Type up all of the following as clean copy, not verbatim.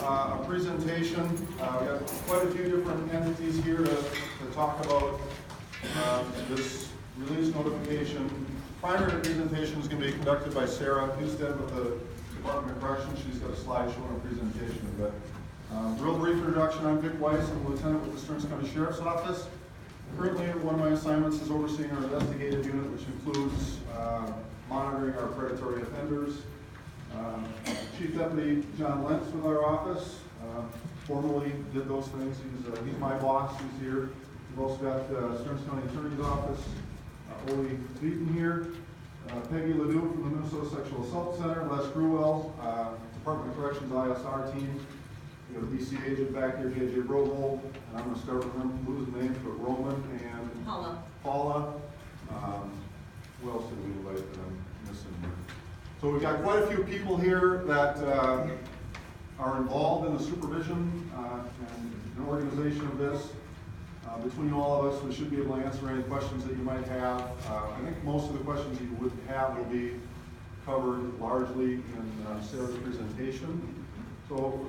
a presentation. We have quite a few different entities here to talk about this release notification. Primary presentation is going to be conducted by Sarah Husted with the Department of Corrections. She's got a slide showing a presentation. But real brief introduction, I'm Vic Weiss. I'm a lieutenant with the Stearns County Sheriff's Office. Currently, one of my assignments is overseeing our investigative unit, which includes monitoring our predatory offenders. Chief Deputy John Lentz with our office formerly did those things. He's my boss. He's here. We've also got Stearns County Attorney's Office, Oli Beaton here, Peggy Ledoux from the Minnesota Sexual Assault Center, Les Gruwell, Department of Corrections ISR team. We have a DC agent back here, JJ Brovold, and I'm going to start with losing names, but Roman and Paula. Who else did we invite that I'm missing here? So we've got quite a few people here that are involved in the supervision and an organization of this. Between all of us, we should be able to answer any questions that you might have. I think most of the questions you would have will be covered largely in Sarah's presentation. So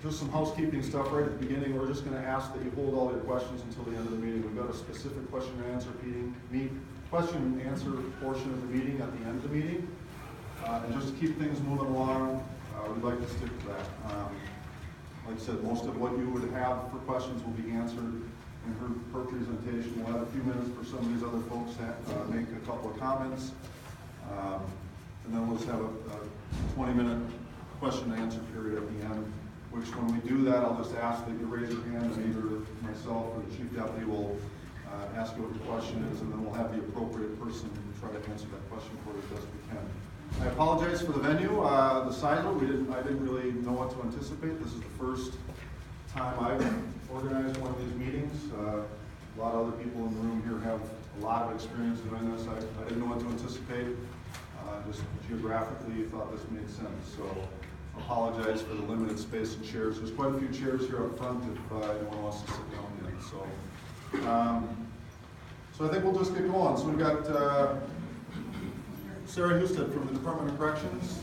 just some housekeeping stuff right at the beginning. We're just going to ask that you hold all your questions until the end of the meeting. We've got a specific question and answer portion of the meeting at the end of the meeting. And just to keep things moving along, we'd like to stick to that. Like I said, most of what you would have for questions will be answered in her presentation. We'll have a few minutes for some of these other folks to make a couple of comments. And then we'll just have a 20-minute question and answer period at the end, which when we do that, I'll just ask that you raise your hand and either myself or the Chief Deputy will ask you what the question is, and then we'll have the appropriate person try to answer that question for you as best we can. I apologize for the venue, the size of it. I didn't really know what to anticipate. This is the first time I've organized one of these meetings. A lot of other people in the room here have a lot of experience doing this. I didn't know what to anticipate. Just geographically thought this made sense. So apologize for the limited space and chairs. There's quite a few chairs here up front if anyone wants to sit down in. So I think we'll just get going. So we've got Sarah Husted from the Department of Corrections.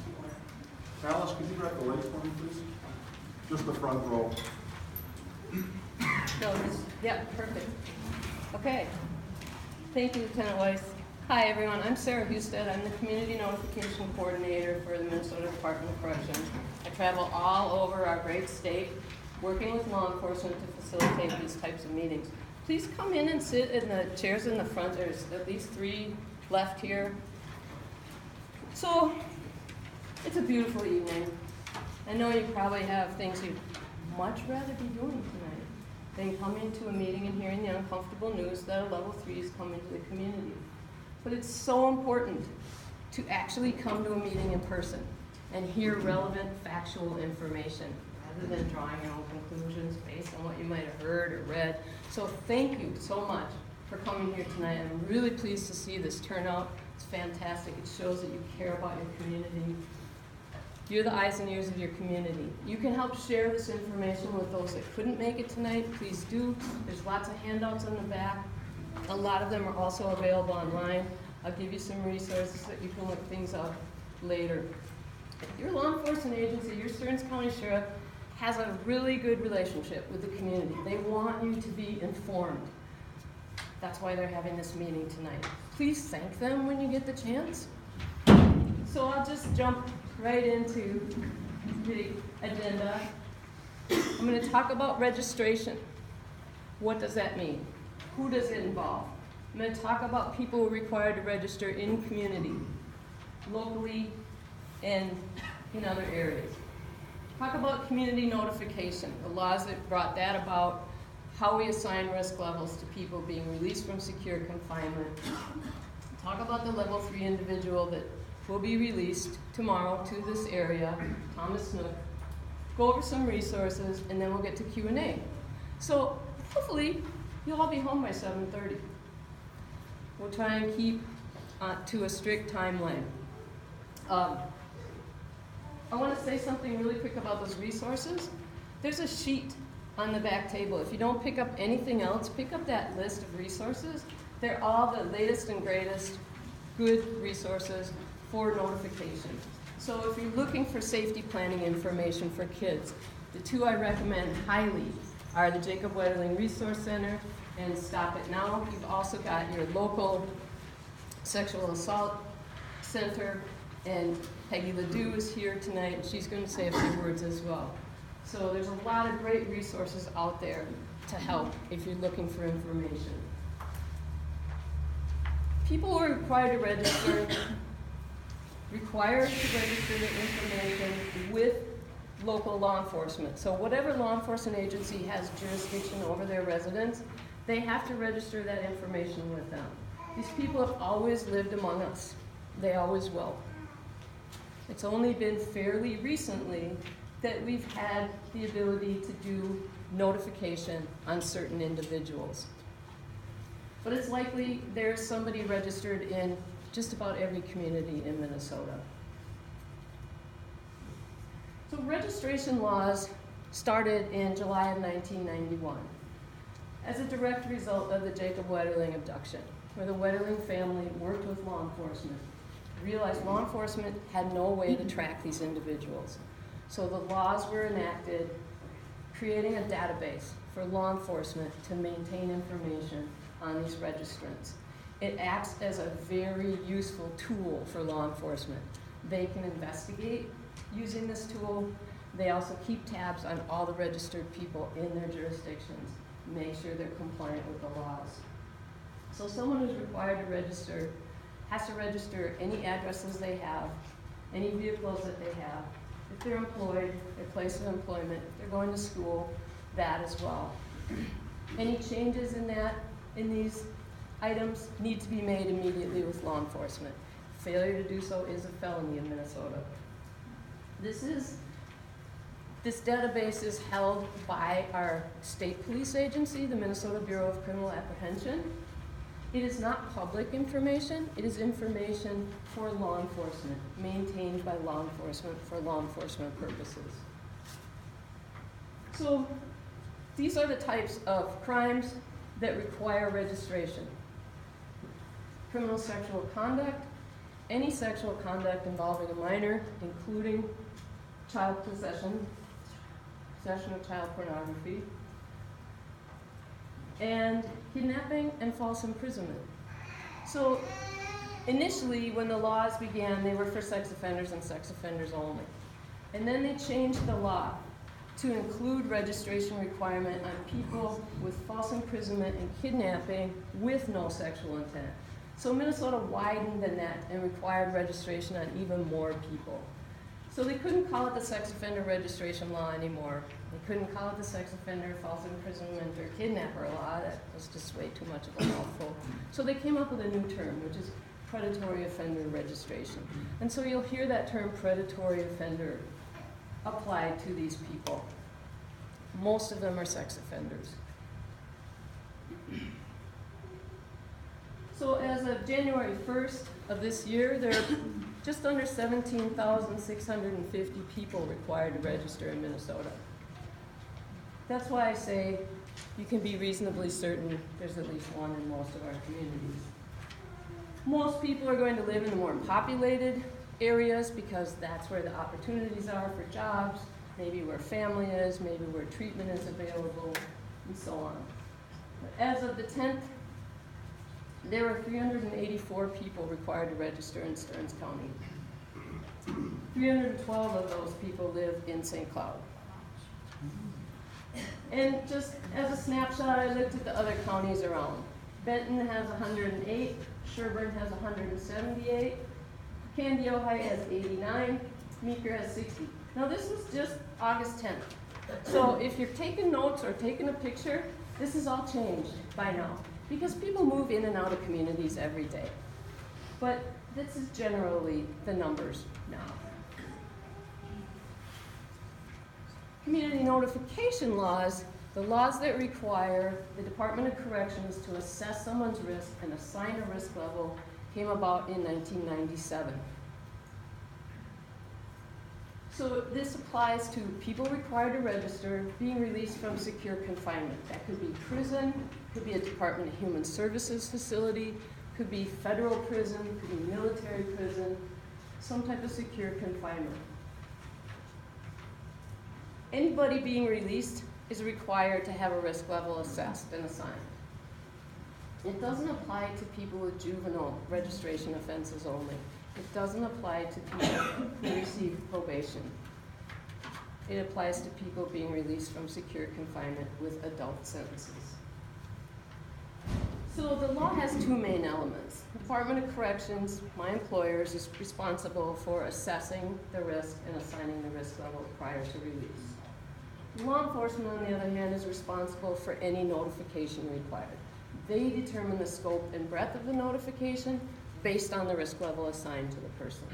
Alice, could you grab the light for me, please? Just the front row. Yeah, perfect. Okay. Thank you, Lieutenant Weiss. Hi, everyone. I'm Sarah Husted. I'm the Community Notification Coordinator for the Minnesota Department of Corrections. I travel all over our great state, working with law enforcement to facilitate these types of meetings. Please come in and sit in the chairs in the front. There's at least 3 left here. So, it's a beautiful evening. I know you probably have things you'd much rather be doing tonight than coming to a meeting and hearing the uncomfortable news that a level 3 is coming to the community. But it's so important to actually come to a meeting in person and hear relevant factual information rather than drawing your own conclusions based on what you might have heard or read. So thank you so much for coming here tonight. I'm really pleased to see this turnout. It's fantastic. It shows that you care about your community. You're the eyes and ears of your community. You can help share this information with those that couldn't make it tonight. Please do. There's lots of handouts on the back. A lot of them are also available online. I'll give you some resources that you can look things up later. Your law enforcement agency, your Stearns County Sheriff, has a really good relationship with the community. They want you to be informed. That's why they're having this meeting tonight. Please thank them when you get the chance. So I'll just jump right into the agenda. I'm going to talk about registration. What does that mean? Who does it involve? I'm going to talk about people required to register in community, locally, and in other areas. Talk about community notification, the laws that brought that about, how we assign risk levels to people being released from secure confinement. Talk about the level 3 individual that will be released tomorrow to this area, Thomas Snook. Go over some resources, and then we'll get to Q&A. So hopefully, you'll all be home by 7:30. We'll try and keep to a strict timeline. I want to say something really quick about those resources. There's a sheet on the back table. If you don't pick up anything else, pick up that list of resources. They're all the latest and greatest good resources for notification. So if you're looking for safety planning information for kids, the two I recommend highly are the Jacob Wetterling Resource Center and Stop It Now. You've also got your local sexual assault center, and Peggy Ledoux is here tonight, and she's going to say a few words as well. So there's a lot of great resources out there to help if you're looking for information. People are required to register the information with local law enforcement. So whatever law enforcement agency has jurisdiction over their residents, they have to register that information with them. These people have always lived among us. They always will. It's only been fairly recently that we've had the ability to do notification on certain individuals. But it's likely there's somebody registered in just about every community in Minnesota. So registration laws started in July of 1991 as a direct result of the Jacob Wetterling abduction, where the Wetterling family worked with law enforcement, realized law enforcement had no way to track these individuals. So the laws were enacted, creating a database for law enforcement to maintain information on these registrants. It acts as a very useful tool for law enforcement. They can investigate using this tool. They also keep tabs on all the registered people in their jurisdictions, make sure they're compliant with the laws. So someone who's required to register has to register any addresses they have, any vehicles that they have, if they're employed, their place of employment, if they're going to school, that as well. Any changes in these items need to be made immediately with law enforcement. Failure to do so is a felony in Minnesota. This database is held by our state police agency, the Minnesota Bureau of Criminal Apprehension. It is not public information, it is information for law enforcement, maintained by law enforcement for law enforcement purposes. So these are the types of crimes that require registration. Criminal sexual conduct, any sexual conduct involving a minor, including child possession of child pornography, and kidnapping and false imprisonment. So initially, when the laws began, they were for sex offenders and sex offenders only. And then they changed the law to include registration requirement on people with false imprisonment and kidnapping with no sexual intent. So Minnesota widened the net and required registration on even more people. So they couldn't call it the sex offender registration law anymore. They couldn't call it the sex offender, false imprisonment, or kidnapper law. That was just way too much of a mouthful. So they came up with a new term, which is predatory offender registration. And so you'll hear that term predatory offender applied to these people. Most of them are sex offenders. So as of January 1st of this year, there are just under 17,650 people required to register in Minnesota. That's why I say you can be reasonably certain there's at least one in most of our communities. Most people are going to live in the more populated areas because that's where the opportunities are for jobs, maybe where family is, maybe where treatment is available, and so on. But as of the 10th, there were 384 people required to register in Stearns County. 312 of those people live in St. Cloud. And just as a snapshot, I looked at the other counties around. Benton has 108, Sherburne has 178, Candy, Ojai has 89, Meeker has 60. Now this was just August 10th. So if you're taking notes or taking a picture, this is all changed by now, because people move in and out of communities every day. But this is generally the numbers now. Community notification laws, the laws that require the Department of Corrections to assess someone's risk and assign a risk level, came about in 1997. So this applies to people required to register being released from secure confinement. That could be prison, could be a Department of Human Services facility, could be federal prison, could be military prison. some type of secure confinement. Anybody being released is required to have a risk level assessed and assigned. It doesn't apply to people with juvenile registration offenses only. It doesn't apply to people who receive probation. It applies to people being released from secure confinement with adult sentences. So the law has two main elements. The Department of Corrections, my employers, is responsible for assessing the risk and assigning the risk level prior to release. Law enforcement, on the other hand, is responsible for any notification required. They determine the scope and breadth of the notification based on the risk level assigned to the person.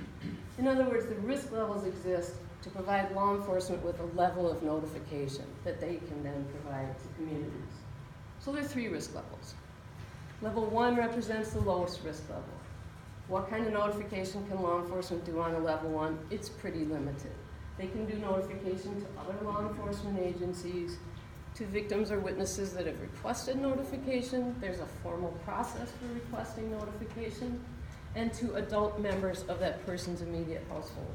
In other words, the risk levels exist to provide law enforcement with a level of notification that they can then provide to communities. So there are three risk levels. Level 1 represents the lowest risk level. What kind of notification can law enforcement do on a level 1? It's pretty limited. They can do notification to other law enforcement agencies, to victims or witnesses that have requested notification. There's a formal process for requesting notification, and to adult members of that person's immediate household.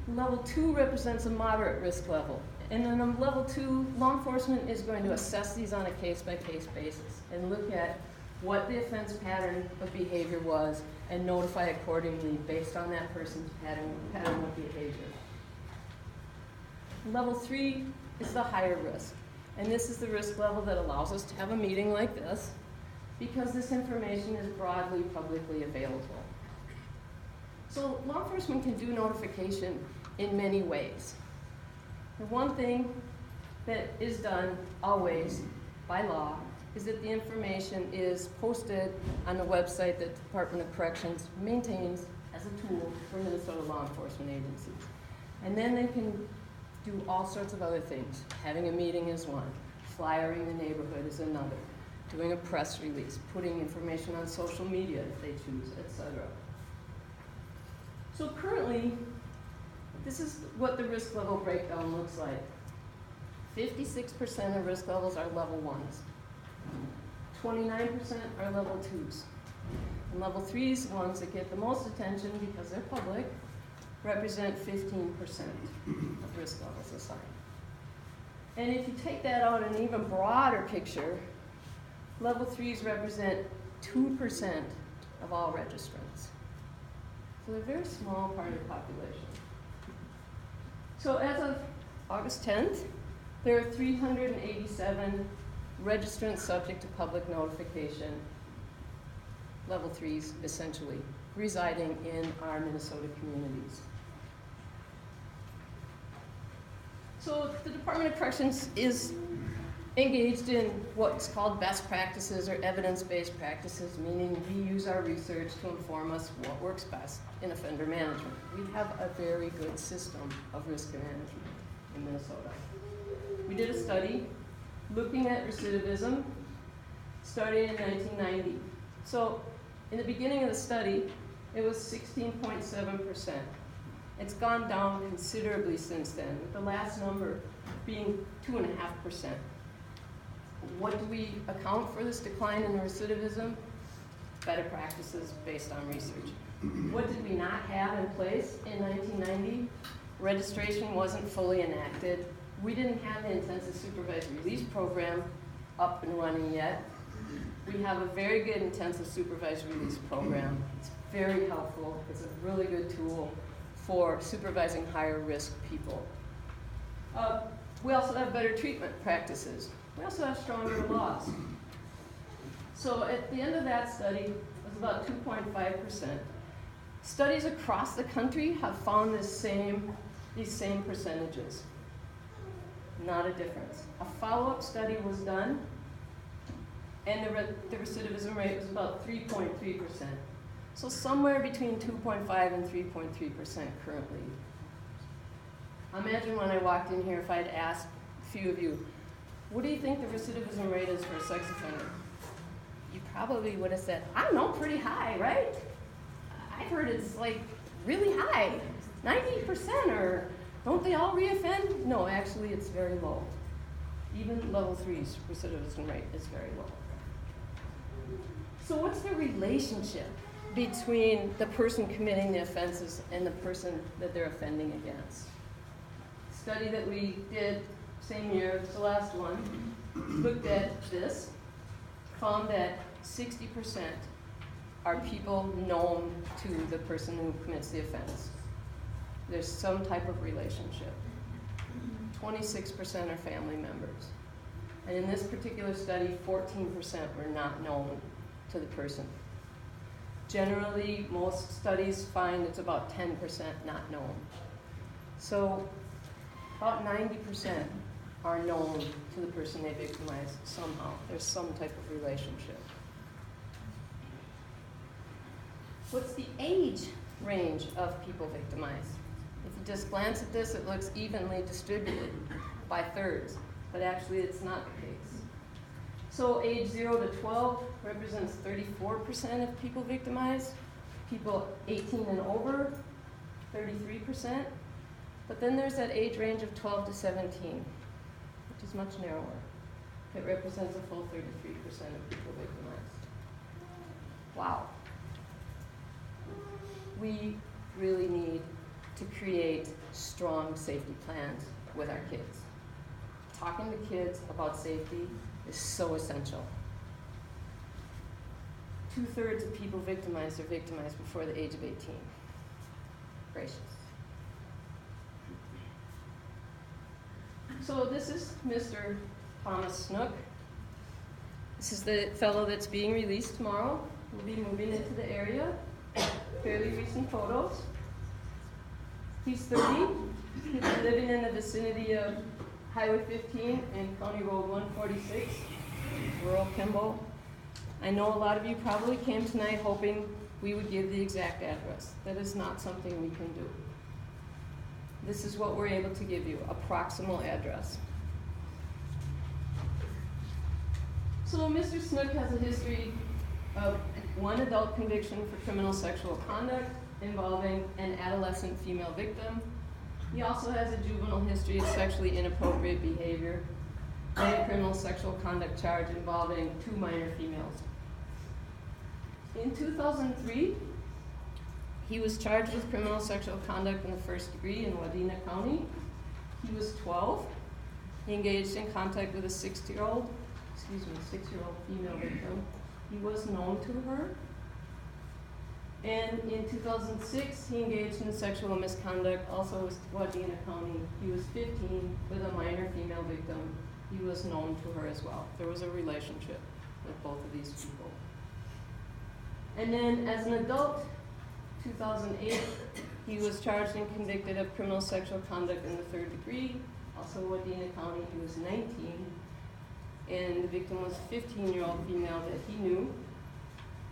Level 2 represents a moderate risk level. And then on level 2, law enforcement is going to assess these on a case-by-case basis and look at what the offense pattern of behavior was and notify accordingly based on that person's pattern of behavior. Level 3 is the higher risk. And this is the risk level that allows us to have a meeting like this because this information is broadly publicly available. So law enforcement can do notification in many ways. The one thing that is done always by law is that the information is posted on the website that the Department of Corrections maintains as a tool for Minnesota law enforcement agencies. And then they can do all sorts of other things. Having a meeting is one, flyering the neighborhood is another, doing a press release, putting information on social media if they choose, etc. So currently, this is what the risk level breakdown looks like. 56% of risk levels are level 1s. 29% are level 2s. And level 3s, ones that get the most attention because they're public, represent 15% of risk levels assigned. And if you take that out in an even broader picture, level 3s represent 2% of all registrants. So they're a very small part of the population. So as of August 10th, there are 387 registrants subject to public notification, level 3s essentially, residing in our Minnesota communities. So the Department of Corrections is engaged in what's called best practices or evidence-based practices, meaning we use our research to inform us what works best in offender management. We have a very good system of risk management in Minnesota. We did a study looking at recidivism starting in 1990. So in the beginning of the study, it was 16.7%. It's gone down considerably since then, with the last number being 2.5%. What do we account for this decline in recidivism? Better practices based on research. What did we not have in place in 1990? Registration wasn't fully enacted. We didn't have the intensive supervised release program up and running yet. We have a very good intensive supervised release program. It's very helpful. It's a really good tool for supervising higher risk people. We also have better treatment practices. We also have stronger laws. So at the end of that study, it was about 2.5%. Studies across the country have found these same percentages. Not a difference. A follow-up study was done, and the recidivism rate was about 3.3%. So somewhere between 2.5 and 3.3% currently. Imagine when I walked in here if I'd asked a few of you, what do you think the recidivism rate is for a sex offender? You probably would have said, I don't know, pretty high, right? I've heard it's like really high, 90%, or don't they all reoffend? No, actually it's very low. Even level 3's recidivism rate is very low. So what's the relationship between the person committing the offenses and the person that they're offending against. Study that we did same year, it's the last one, looked at this, found that 60% are people known to the person who commits the offense. There's some type of relationship. 26% are family members. And in this particular study, 14% were not known to the person. Generally, most studies find it's about 10% not known. So about 90% are known to the person they victimize somehow. There's some type of relationship. What's the age range of people victimized? If you just glance at this, it looks evenly distributed by thirds, but actually it's not the case. So age 0 to 12 represents 34% of people victimized. People 18 and over, 33%. But then there's that age range of 12 to 17, which is much narrower. It represents a full 33% of people victimized. Wow. We really need to create strong safety plans with our kids. Talking to kids about safety is so essential. 2/3 of people victimized are victimized before the age of 18. Gracious. So this is Mr. Thomas Snook. This is the fellow that's being released tomorrow. We'll be moving into the area. Fairly recent photos. He's 30. He's been living in the vicinity of Highway 15 and County Road 146, rural Kimball. I know a lot of you probably came tonight hoping we would give the exact address. That is not something we can do. This is what we're able to give you, a proximal address. So Mr. Snook has a history of one adult conviction for criminal sexual conduct involving an adolescent female victim. He also has a juvenile history of sexually inappropriate behavior and a criminal sexual conduct charge involving 2 minor females. In 2003, he was charged with criminal sexual conduct in the 1st degree in Wadena County. He was 12. He engaged in contact with a 6-year-old female victim. He was known to her. And in 2006, he engaged in sexual misconduct, also with Wadena County. He was 15 with a minor female victim. He was known to her as well. There was a relationship with both of these people. And then as an adult, 2008, he was charged and convicted of criminal sexual conduct in the 3rd degree, also Wadena County. He was 19, and the victim was a 15-year-old female that he knew,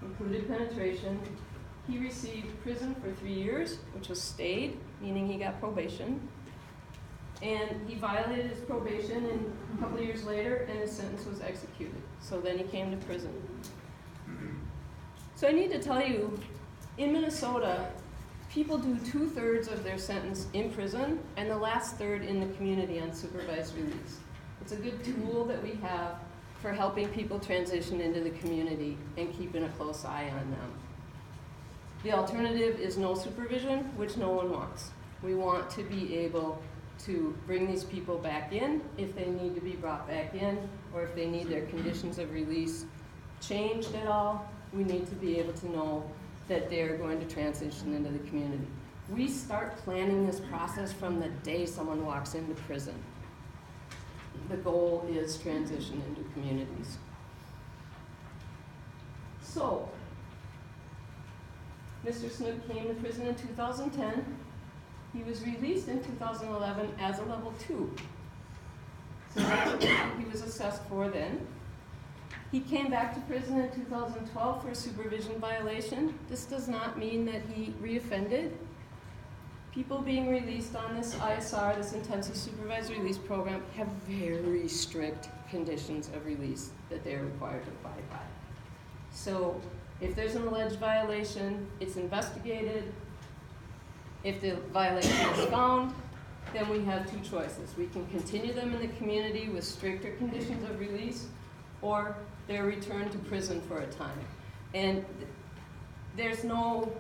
included penetration. He received prison for 3 years, which was stayed, meaning he got probation. And he violated his probation and a couple of years later, and his sentence was executed. So then he came to prison. So I need to tell you, in Minnesota, people do 2/3 of their sentence in prison and the last third in the community on supervised release. It's a good tool that we have for helping people transition into the community and keeping a close eye on them. The alternative is no supervision, which no one wants. We want to be able to bring these people back in if they need to be brought back in, or if they need their conditions of release changed at all. We need to be able to know that they're going to transition into the community. We start planning this process from the day someone walks into prison. The goal is transition into communities. So, Mr. Snook came to prison in 2010. He was released in 2011 as a level 2. So that's what he was assessed for then. He came back to prison in 2012 for a supervision violation. This does not mean that he reoffended. People being released on this ISR, this intensive supervised release program, have very strict conditions of release that they're required to abide by. So if there's an alleged violation, it's investigated. If the violation is found, then we have 2 choices. We can continue them in the community with stricter conditions of release, or they're returned to prison for a time. And There's no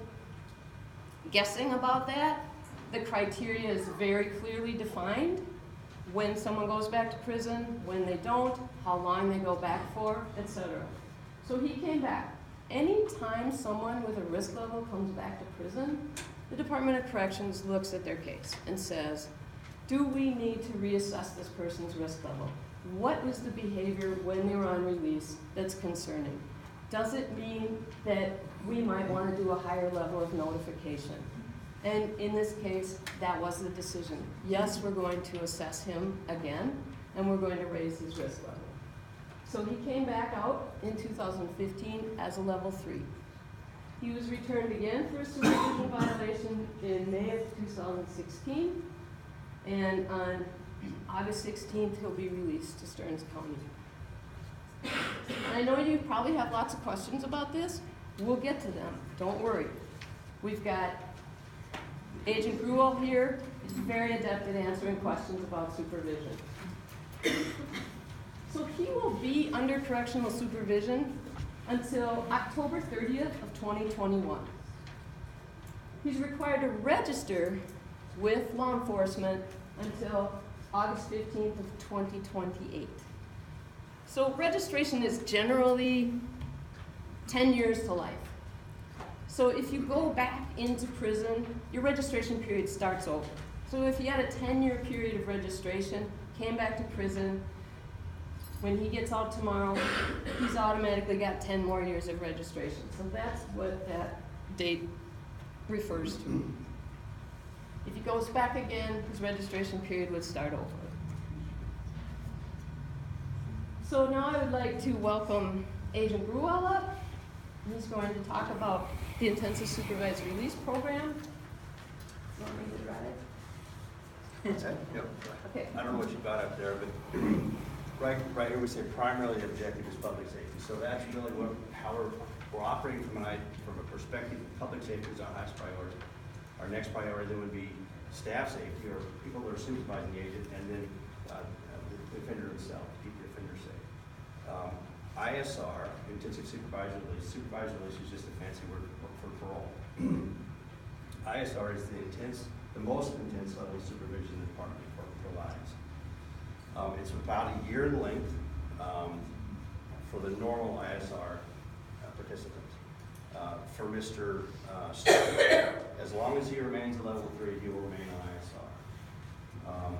guessing about that. The criteria is very clearly defined. When someone goes back to prison, when they don't, how long they go back for, etc. So he came back. Anytime someone with a risk level comes back to prison, the Department of Corrections looks at their case and says, do we need to reassess this person's risk level? What was the behavior when they were on release that's concerning? Does it mean that we might want to do a higher level of notification? And in this case, that was the decision. Yes, we're going to assess him again, and we're going to raise his risk level. So he came back out in 2015 as a level 3. He was returned again for a supervision violation in May of 2016, and on August 16th, he'll be released to Stearns County. And I know you probably have lots of questions about this. We'll get to them, don't worry. We've got Agent Gruel here. He's very adept at answering questions about supervision. So he will be under correctional supervision until October 30th of 2021. He's required to register with law enforcement until August 15th of 2028. So registration is generally 10 years to life. So if you go back into prison, your registration period starts over. So if you had a 10-year period of registration, came back to prison, when he gets out tomorrow, he's automatically got 10 more years of registration. So that's what that date refers to. If he goes back again, his registration period would start over. So now I would like to welcome Agent Gruel up. He's going to talk about the Intensive Supervised Release Program. You want me to drive it? Yep. Okay. I don't know what you got up there, but right here we say primarily the objective is public safety. So that's really how we're operating from a perspective of public safety is our highest priority. Our next priority then would be staff safety, or people that are supervising the agent, and then the offender himself, to keep the offender safe. ISR, intensive supervised release is just a fancy word for parole. ISR is the most intense level of supervision the department provides. It's about a year in length for the normal ISR participants. For Mr. Snook, as long as he remains at level 3, he will remain on ISR.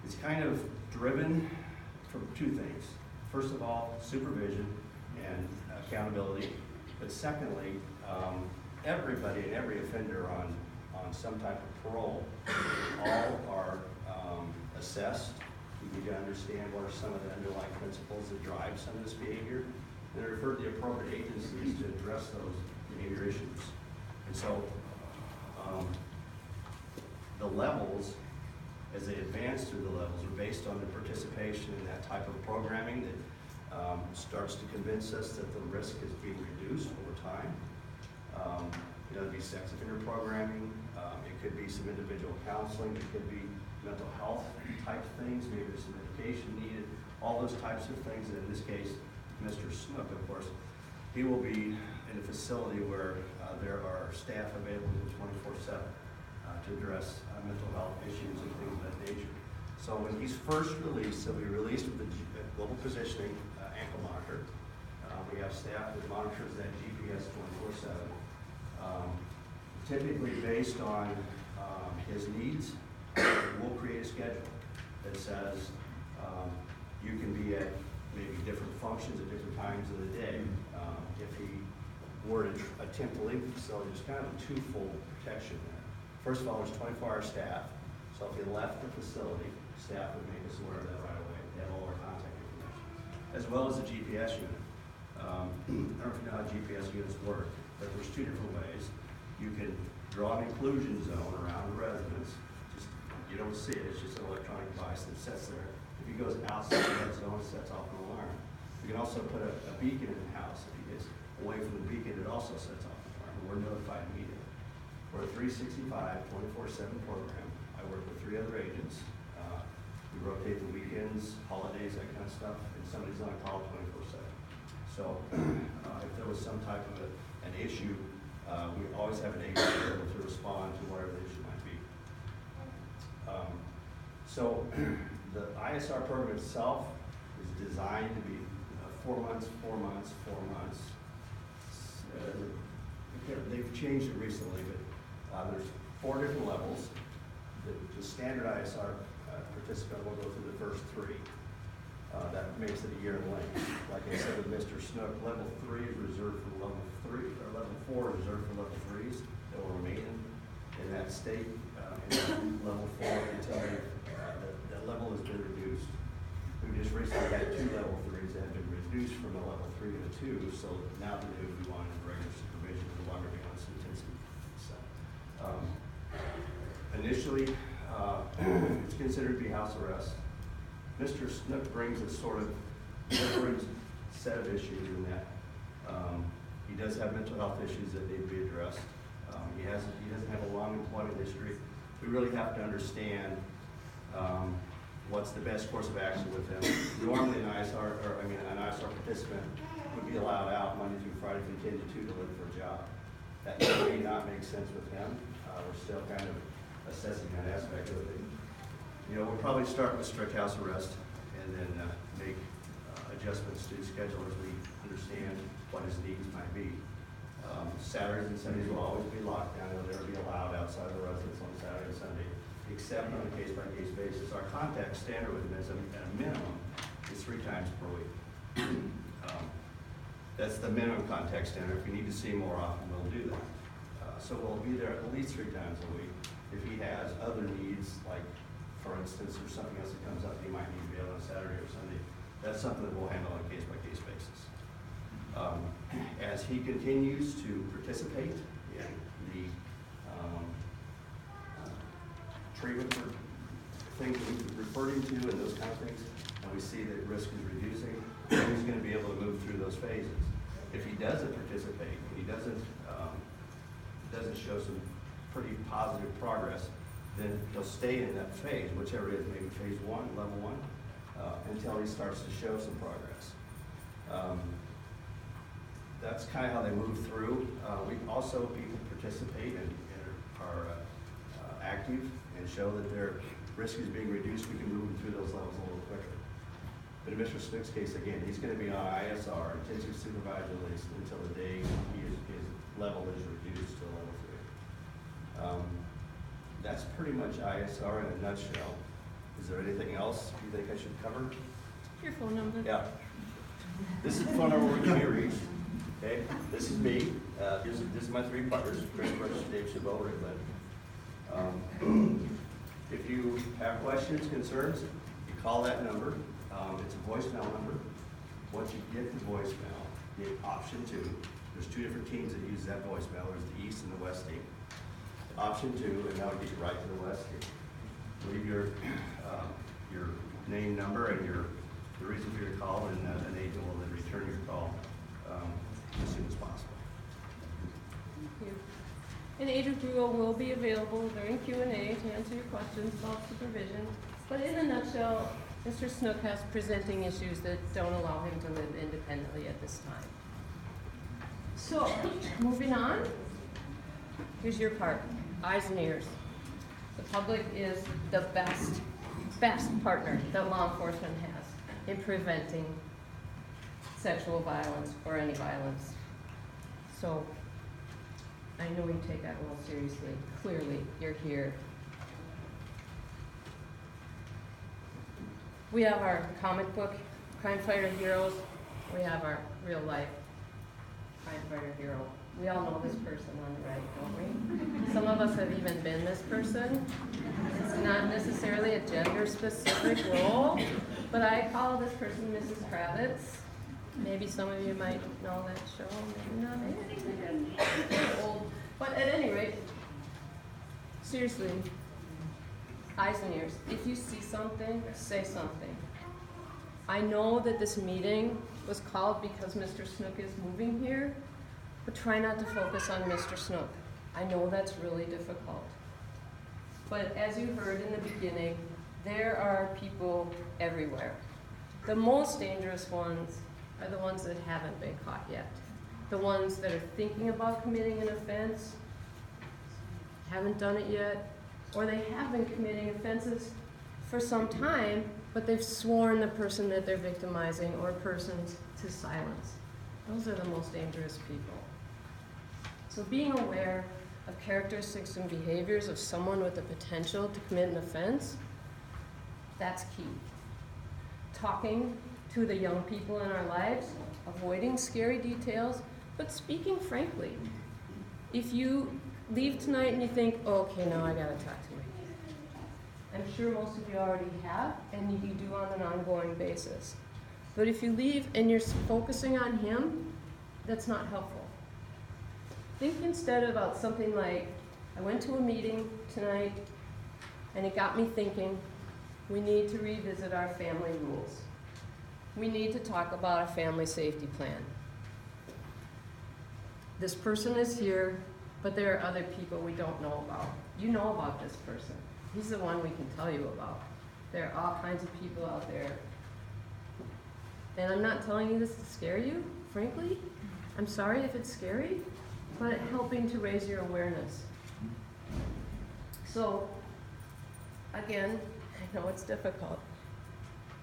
It's kind of driven from two things. First of all, supervision and accountability, but secondly, everybody and every offender on some type of parole, all are assessed. You need to understand what are some of the underlying principles that drive some of this behavior, and refer to the appropriate agencies to address those behavior issues. And so the levels, as they advance through the levels, are based on the participation in that type of programming that starts to convince us that the risk is being reduced over time. It'd be sex offender programming, it could be some individual counseling, it could be mental health type things, maybe there's some medication needed, all those types of things. And in this case, Mr. Snook, of course, he will be in a facility where there are staff available 24/7 to address mental health issues and things of that nature. So when he's first released, he'll be released with the global positioning ankle monitor. We have staff that monitors that GPS 24/7. Typically based on his needs, we'll create a schedule that says you can be at maybe different functions at different times of the day. If he were to attempt to leave the facility, there's kind of a twofold protection there. First of all, there's 24-hour staff, so if he left the facility, staff would make us aware of that right away. They have all our contact information, as well as the GPS unit. I don't know if you know how GPS units work, but there's two different ways. You can draw an inclusion zone around the residence. Just, you don't see it, it's just an electronic device that sits there. If he goes outside that zone, it sets off an alarm. You can also put a beacon in the house. If he gets away from the beacon, it also sets off an alarm, and we're notified immediately. We're a 365, 24/7 program. I work with 3 other agents. We rotate the weekends, holidays, that kind of stuff, and somebody's on a call 24/7. So if there was some type of an issue We always have an agent available to respond to whatever the issue might be. So the ISR program itself is designed to be 4 months, 4 months, 4 months. They've changed it recently, but there's 4 different levels. The standard ISR participant will go through the first 3. That makes it a year in length. Like I said with Mr. Snook, level 3 is reserved for level 3, or level 4 is reserved for level 3s that will remain in that state, in level 4 until that level has been reduced. We just recently had 2 level 3s that have been reduced from a level 3 to a 2, so now that they would be wanting regular supervision, no longer be on this intensity. So, initially, it's considered to be house arrest. Mr. Snook brings a sort of different set of issues in that he does have mental health issues that need to be addressed. He doesn't have a long employment history. We really have to understand what's the best course of action with him. Normally an ISR participant would be allowed out Monday through Friday from 10 to 2 to look for a job. That may not make sense with him. We're still kind of assessing that aspect of it. You know, we'll probably start with strict house arrest and then make adjustments to the schedule as we understand what his needs might be. Saturdays and Sundays will always be locked down. They'll never be allowed outside the residence on Saturday and Sunday, except on a case-by-case basis. Our contact standard with him is at a minimum is 3 times per week. That's the minimum contact standard. If we need to see him more often, we'll do that. So we'll be there at least 3 times a week. If he has other needs, like for instance, there's something else that comes up he might need to be on a Saturday or Sunday, that's something that we'll handle on a case-by-case basis. As he continues to participate in the treatment for things that we've referred him to and those kind of things, and we see that risk is reducing, then he's going to be able to move through those phases. If he doesn't participate, and he doesn't show some pretty positive progress, then he'll stay in that phase, whichever it is, maybe phase 1, level 1, until he starts to show some progress. That's kind of how they move through. People participate and are active and show that their risk is being reduced. We can move them through those levels a little quicker. But in Mr. Snook's case, again, he's going to be on ISR, intensive supervised release, until the day his level is reduced to level 3. That's pretty much ISR in a nutshell. Is there anything else you think I should cover? Your phone number? Yeah. This is the phone number we can be reached. Okay, this is me. This is my 3 partners, Chris Brooks, Dave Chabot, Rick Lynn. If you have questions, concerns, you call that number. It's a voicemail number. Once you get the voicemail, you hit option 2. There's 2 different teams that use that voicemail. There's the East and the West team. Option 2, and that would get you right to the West team. Leave your name, number, and the reason for your call, and an agent will then return your call as soon as possible. Thank you. And Agent Gruel will be available during Q&A to answer your questions about supervision. But in a nutshell, Mr. Snook has presenting issues that don't allow him to live independently at this time. So, moving on, here's your part, eyes and ears. The public is the best partner that law enforcement has in preventing sexual violence or any violence. So, I know you take that well seriously. Clearly, you're here. We have our comic book crime fighter heroes. We have our real life crime fighter hero. We all know this person on the right, don't we? Some of us have even been this person. It's not necessarily a gender-specific role, but I call this person Mrs. Kravitz. Maybe some of you might know that show, maybe not, maybe it's old. But at any rate, seriously, eyes and ears. If you see something, say something. I know that this meeting was called because Mr. Snook is moving here, but try not to focus on Mr. Snook. I know that's really difficult. But as you heard in the beginning, there are people everywhere. The most dangerous ones are the ones that haven't been caught yet. the ones that are thinking about committing an offense, haven't done it yet, or they have been committing offenses for some time, but they've sworn the person that they're victimizing or persons to silence. Those are the most dangerous people. So being aware of characteristics and behaviors of someone with the potential to commit an offense, that's key. Talking to the young people in our lives, avoiding scary details, but speaking frankly. If you leave tonight and you think, oh, okay, now I gotta talk to my kid. I'm sure most of you already have, and you do on an ongoing basis. But if you leave and you're focusing on him, that's not helpful. Think instead about something like, I went to a meeting tonight, and it got me thinking, we need to revisit our family rules. We need to talk about a family safety plan. This person is here, but there are other people we don't know about. You know about this person. He's the one we can tell you about. There are all kinds of people out there. And I'm not telling you this to scare you, frankly. I'm sorry if it's scary, but helping to raise your awareness. So, again, I know it's difficult.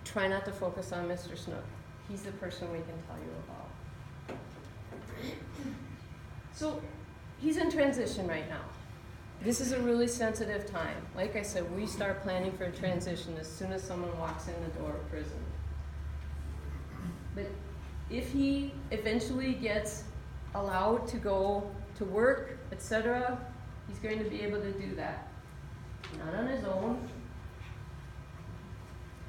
Try not to focus on Mr. Snook. He's the person we can tell you about. So, he's in transition right now. This is a really sensitive time. Like I said, we start planning for a transition as soon as someone walks in the door of prison. But if he eventually gets allowed to go to work, etc., he's going to be able to do that. Not on his own,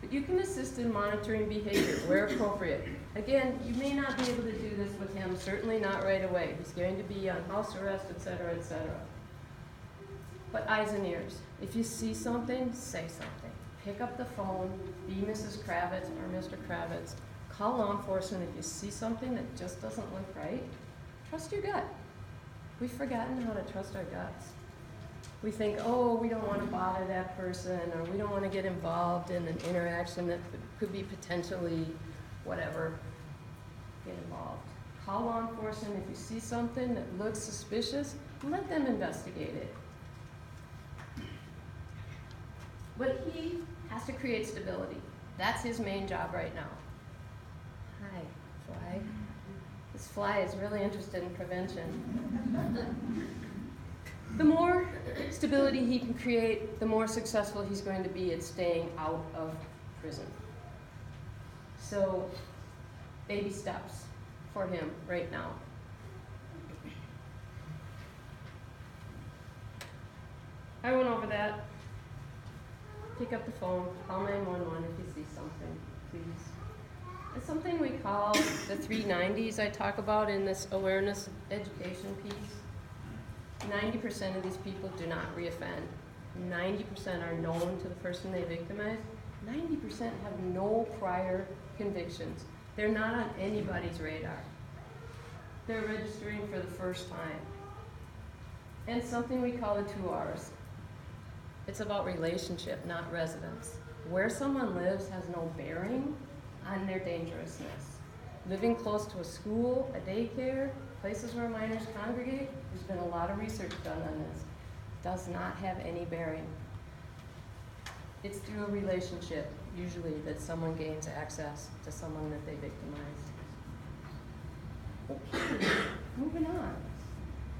but you can assist in monitoring behavior where appropriate. Again, you may not be able to do this with him, certainly not right away. He's going to be on house arrest, etc., etc. But eyes and ears. If you see something, say something. Pick up the phone, be Mrs. Kravitz or Mr. Kravitz. Call law enforcement if you see something that just doesn't look right. Trust your gut. We've forgotten how to trust our guts. We think, oh, we don't want to bother that person, or we don't want to get involved in an interaction that could be potentially whatever. Get involved. Call law enforcement if you see something that looks suspicious, and let them investigate it. But he has to create stability. That's his main job right now. Hi, fly. This fly is really interested in prevention. The more stability he can create, the more successful he's going to be at staying out of prison. So, baby steps for him right now. I went over that. Pick up the phone, call 911 if you see something, please. It's something we call the 390s I talk about in this awareness education piece. 90% of these people do not reoffend. 90% are known to the person they victimized. 90% have no prior convictions. They're not on anybody's radar. They're registering for the first time. And something we call the 2 R's. It's about relationship, not residence. Where someone lives has no bearing on their dangerousness. Living close to a school, a daycare, places where minors congregate, there's been a lot of research done on this, does not have any bearing. It's through a relationship, usually, that someone gains access to someone that they victimized. Okay, moving on.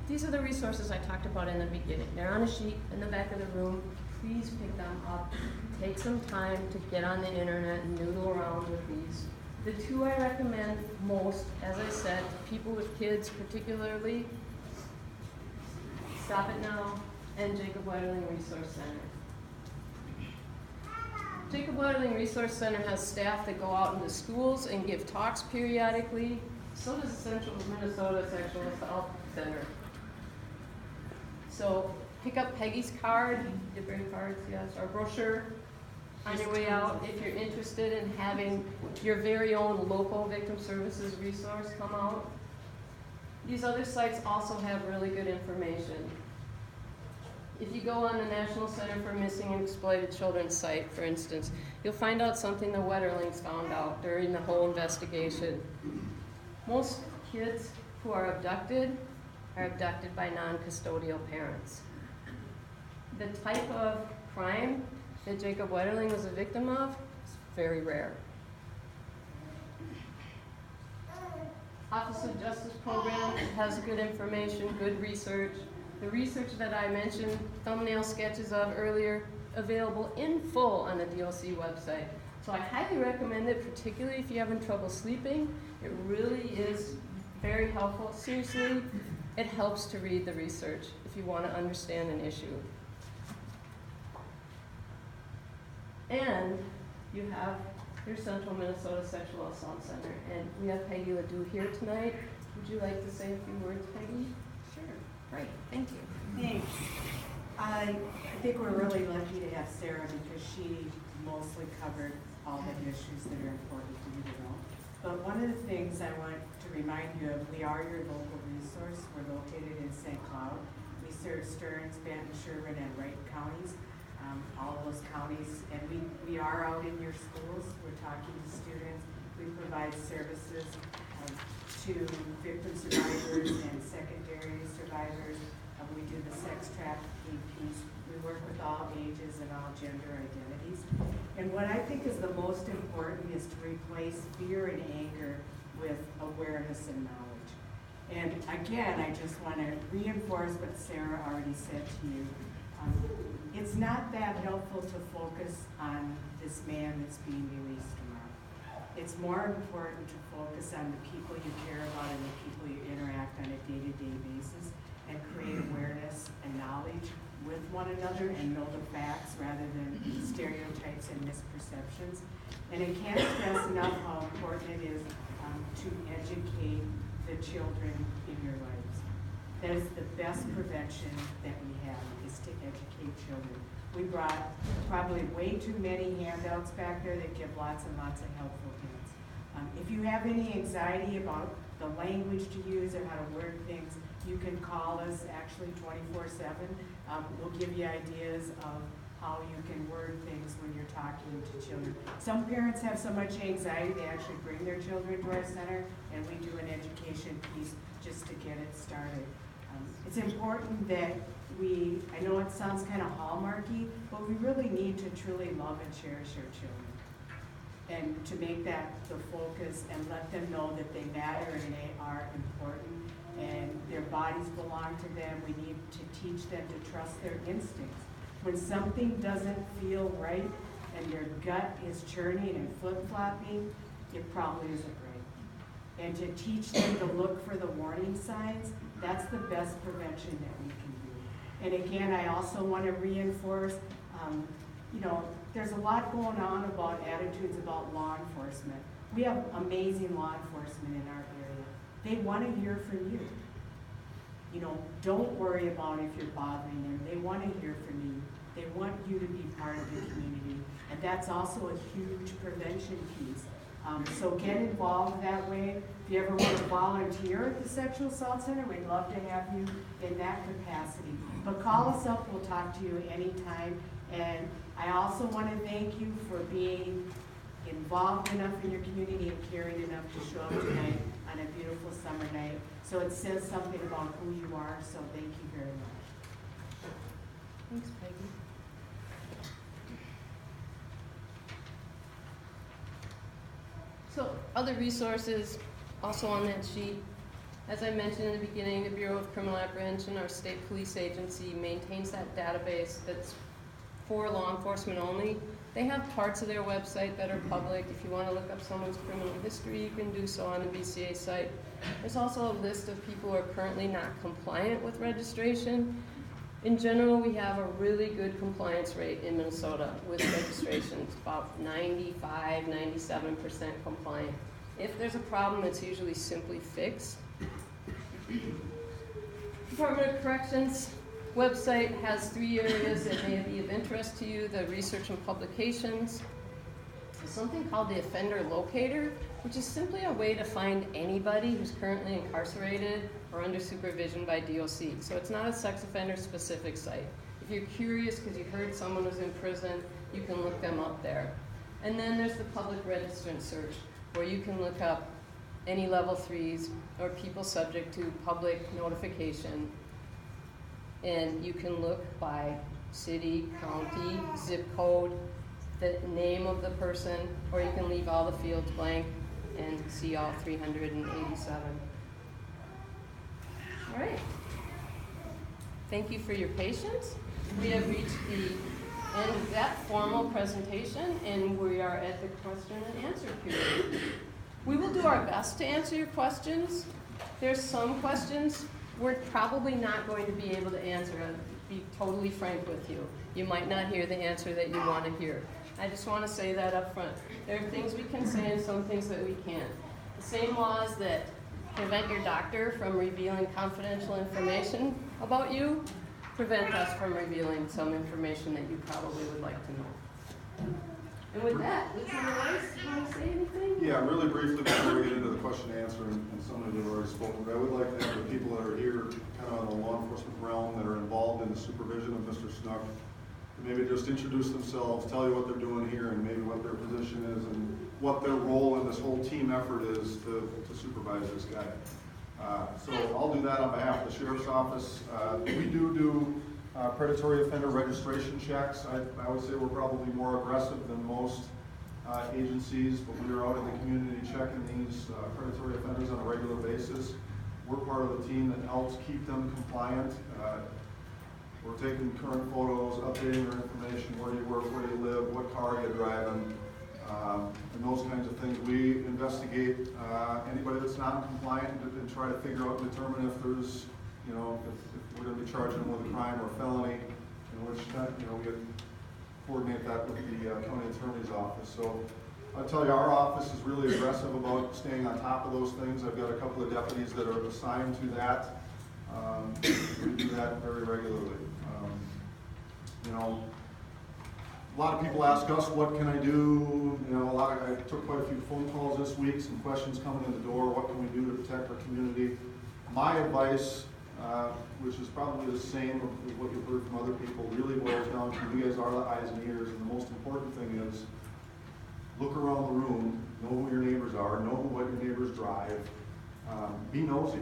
These are the resources I talked about in the beginning. They're on a sheet in the back of the room. Please pick them up. Take some time to get on the internet and noodle around with these. The 2 I recommend most, as I said, to people with kids particularly, Stop It Now and Jacob Wetterling Resource Center. Jacob Wetterling Resource Center has staff that go out into schools and give talks periodically. So does the Central Minnesota Sexual Assault Center. So pick up Peggy's card, you bring cards, yes, or brochure on your way out if you're interested in having your very own local victim services resource come out. These other sites also have really good information. If you go on the National Center for Missing and Exploited Children site, for instance, you'll find out something the Wetterlings found out during the whole investigation. Most kids who are abducted by non-custodial parents. The type of crime that Jacob Wetterling was a victim of is very rare. Office of Justice Program has good information, good research. The research that I mentioned, thumbnail sketches of earlier, available in full on the DLC website. So I highly recommend it, particularly if you're having trouble sleeping. It really is very helpful. Seriously, it helps to read the research if you want to understand an issue. And you have your Central Minnesota Sexual Assault Center. And we have Peggy Ledoux here tonight. Would you like to say a few words, Peggy? Sure. Great, thank you. Thanks. I think we're really lucky to have Sarah because she mostly covered all the issues that are important to you to know. But one of the things I want to remind you of, we are your local resource. We're located in St. Cloud. We serve Stearns, Benton, Sherburne, and Wright counties. All those counties, and we are out in your schools. We're talking to students. We provide services to victim survivors and secondary survivors. We do the sex trafficking piece. We work with all ages and all gender identities. And what I think is the most important is to replace fear and anger with awareness and knowledge. And again, I just want to reinforce what Sarah already said to you. It's not that helpful to focus on this man that's being released tomorrow. It's more important to focus on the people you care about and the people you interact on a day-to-day basis and create awareness and knowledge with one another and know the facts rather than stereotypes and misperceptions. And I can't stress enough how important it is to educate the children in your lives. That is the best prevention that we have, is to educate children. We brought probably way too many handouts back there that give lots and lots of helpful hints. If you have any anxiety about the language to use or how to word things, you can call us actually 24/7. We'll give you ideas of how you can word things when you're talking to children. Some parents have so much anxiety they actually bring their children to our center, and we do an education piece just to get it started. It's important that I know it sounds kind of hallmarky, but we really need to truly love and cherish our children. And to make that the focus and let them know that they matter and they are important and their bodies belong to them. We need to teach them to trust their instincts. When something doesn't feel right and your gut is churning and flip-flopping, it probably isn't right. And to teach them to look for the warning signs, that's the best prevention that we can do. And again, I also want to reinforce, there's a lot going on about attitudes about law enforcement. We have amazing law enforcement in our area. They want to hear from you. Don't worry about if you're bothering them. They want to hear from you. They want you to be part of the community. And that's also a huge prevention piece. So get involved that way. If you ever want to volunteer at the Sexual Assault Center, we'd love to have you in that capacity. But call us up, we'll talk to you anytime. And I also want to thank you for being involved enough in your community and caring enough to show up tonight on a beautiful summer night. So it says something about who you are, so thank you very much. Thanks, Peggy. So other resources also on that sheet. As I mentioned in the beginning, the Bureau of Criminal Apprehension, our state police agency, maintains that database that's for law enforcement only. They have parts of their website that are public. If you want to look up someone's criminal history, you can do so on the BCA site. There's also a list of people who are currently not compliant with registration. In general, we have a really good compliance rate in Minnesota with registrations, about 95, 97% compliant. If there's a problem, it's usually simply fixed. Department of Corrections website has 3 areas that may be of interest to you: the research and publications, something called the offender locator, which is simply a way to find anybody who's currently incarcerated or under supervision by DOC. So it's not a sex offender specific site. If you're curious because you heard someone was in prison, you can look them up there. And then there's the public registrant search, where you can look up any level 3s, or people subject to public notification. And you can look by city, county, zip code, the name of the person, or you can leave all the fields blank and see all 387. All right. Thank you for your patience. We have reached the end of that formal presentation, and we are at the question and answer period. We will do our best to answer your questions. There's some questions we're probably not going to be able to answer. I'll be totally frank with you. You might not hear the answer that you want to hear. I just want to say that up front. There are things we can say and some things that we can't. The same laws that prevent your doctor from revealing confidential information about you prevent us from revealing some information that you probably would like to know. And with that, Lieutenant Weiss, you want to say anything? Yeah, really briefly before we get into the question and answer, and some of you have already spoken, but I would like to have the people that are here kind of in the law enforcement realm that are involved in the supervision of Mr. Snook, maybe just introduce themselves, tell you what they're doing here, and maybe what their position is, and what their role in this whole team effort is to supervise this guy. So I'll do that on behalf of the Sheriff's Office. We do predatory offender registration checks. I would say we're probably more aggressive than most agencies, but we are out in the community checking these predatory offenders on a regular basis. We're part of the team that helps keep them compliant. We're taking current photos, updating their information, where you work, where you live, what car you're driving, and those kinds of things. We investigate anybody that's non-compliant and try to figure out and determine if there's, if we're going to be charging them with a crime or a felony, in which we coordinate that with the county attorney's office. So I'll tell you, our office is really aggressive about staying on top of those things. I've got a couple of deputies that are assigned to that. We do that very regularly. A lot of people ask us, what can I do? I took quite a few phone calls this week, some questions coming in the door, what can we do to protect our community? My advice, which is probably the same as what you've heard from other people, really boils down to you guys are the eyes and ears, and the most important thing is look around the room, know who your neighbors are, know what your neighbors drive, be nosy.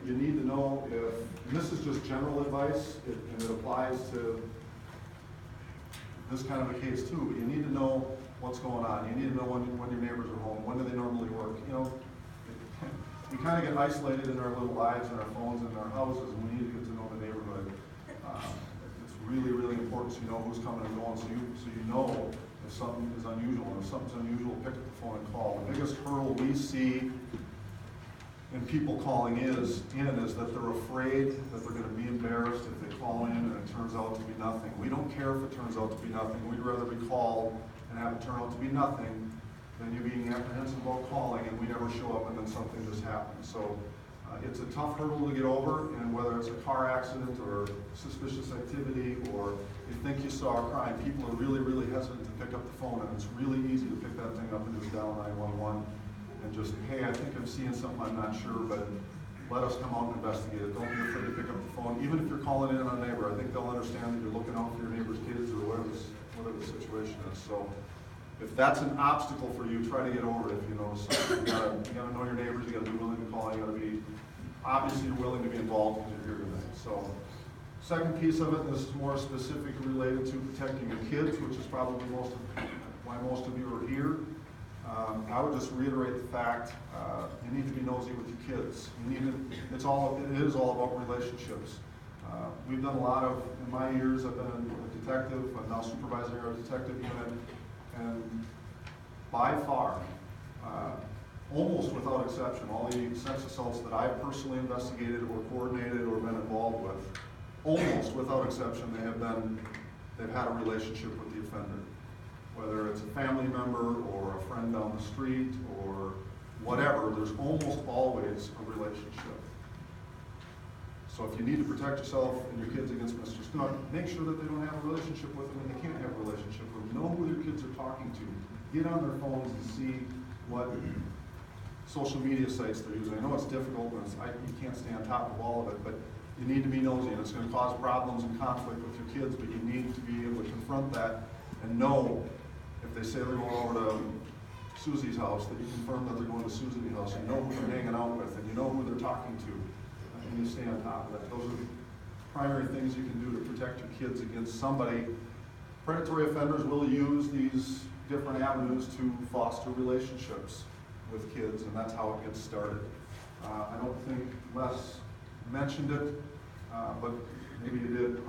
You need to know if, and this is just general advice, and it applies to this kind of a case too, but you need to know what's going on. You need to know when your neighbors are home, when do they normally work. We kind of get isolated in our little lives and our phones and our houses, and we need to get to know the neighborhood. It's really, really important so you know who's coming and going, so you know if something is unusual. And if something's unusual, pick up the phone and call. The biggest hurdle we see in people calling is that they're afraid that they're going to be embarrassed if they call in and it turns out to be nothing. We don't care if it turns out to be nothing. We'd rather be called and have it turn out to be nothing than you being apprehensive about calling and we never show up and then something just happens. So it's a tough hurdle to get over, and whether it's a car accident or suspicious activity or you think you saw a crime, people are really, really hesitant to pick up the phone, and it's really easy to pick that thing up and just dial 911. And just, hey, I think I'm seeing something, I'm not sure, but let us come out and investigate it. Don't be afraid to pick up the phone. Even if you're calling in on a neighbor, I think they'll understand that you're looking out for your neighbor's kids or whatever the situation is. So if that's an obstacle for you, try to get over it if you notice something. You gotta know your neighbors, you gotta be willing to call, you gotta be, obviously you're willing to be involved because you're here tonight. So second piece of it, and this is more specifically related to protecting your kids, which is probably why most of you are here. I would just reiterate the fact you need to be nosy with your kids. It is all about relationships. We've done a lot of, in my years, I've been a detective, I'm now supervising our detective unit, and by far, almost without exception, all the sex assaults that I've personally investigated or coordinated or been involved with, almost without exception, they've had a relationship with the offender. Whether it's a family member or a friend down the street or whatever, there's almost always a relationship. So if you need to protect yourself and your kids against Mr. Snook, make sure that they don't have a relationship with him and they can't have a relationship with him. Know who your kids are talking to. Get on their phones and see what social media sites they're using. I know it's difficult and you can't stay on top of all of it, but you need to be nosy, and it's going to cause problems and conflict with your kids, but you need to be able to confront that and know if they say they're going over to Susie's house, that you confirm that they're going to Susie's house, you know who they're hanging out with, and you know who they're talking to, and you stay on top of that. Those are the primary things you can do to protect your kids against somebody. Predatory offenders will use these different avenues to foster relationships with kids, and that's how it gets started. I don't think Les mentioned it, but maybe you did.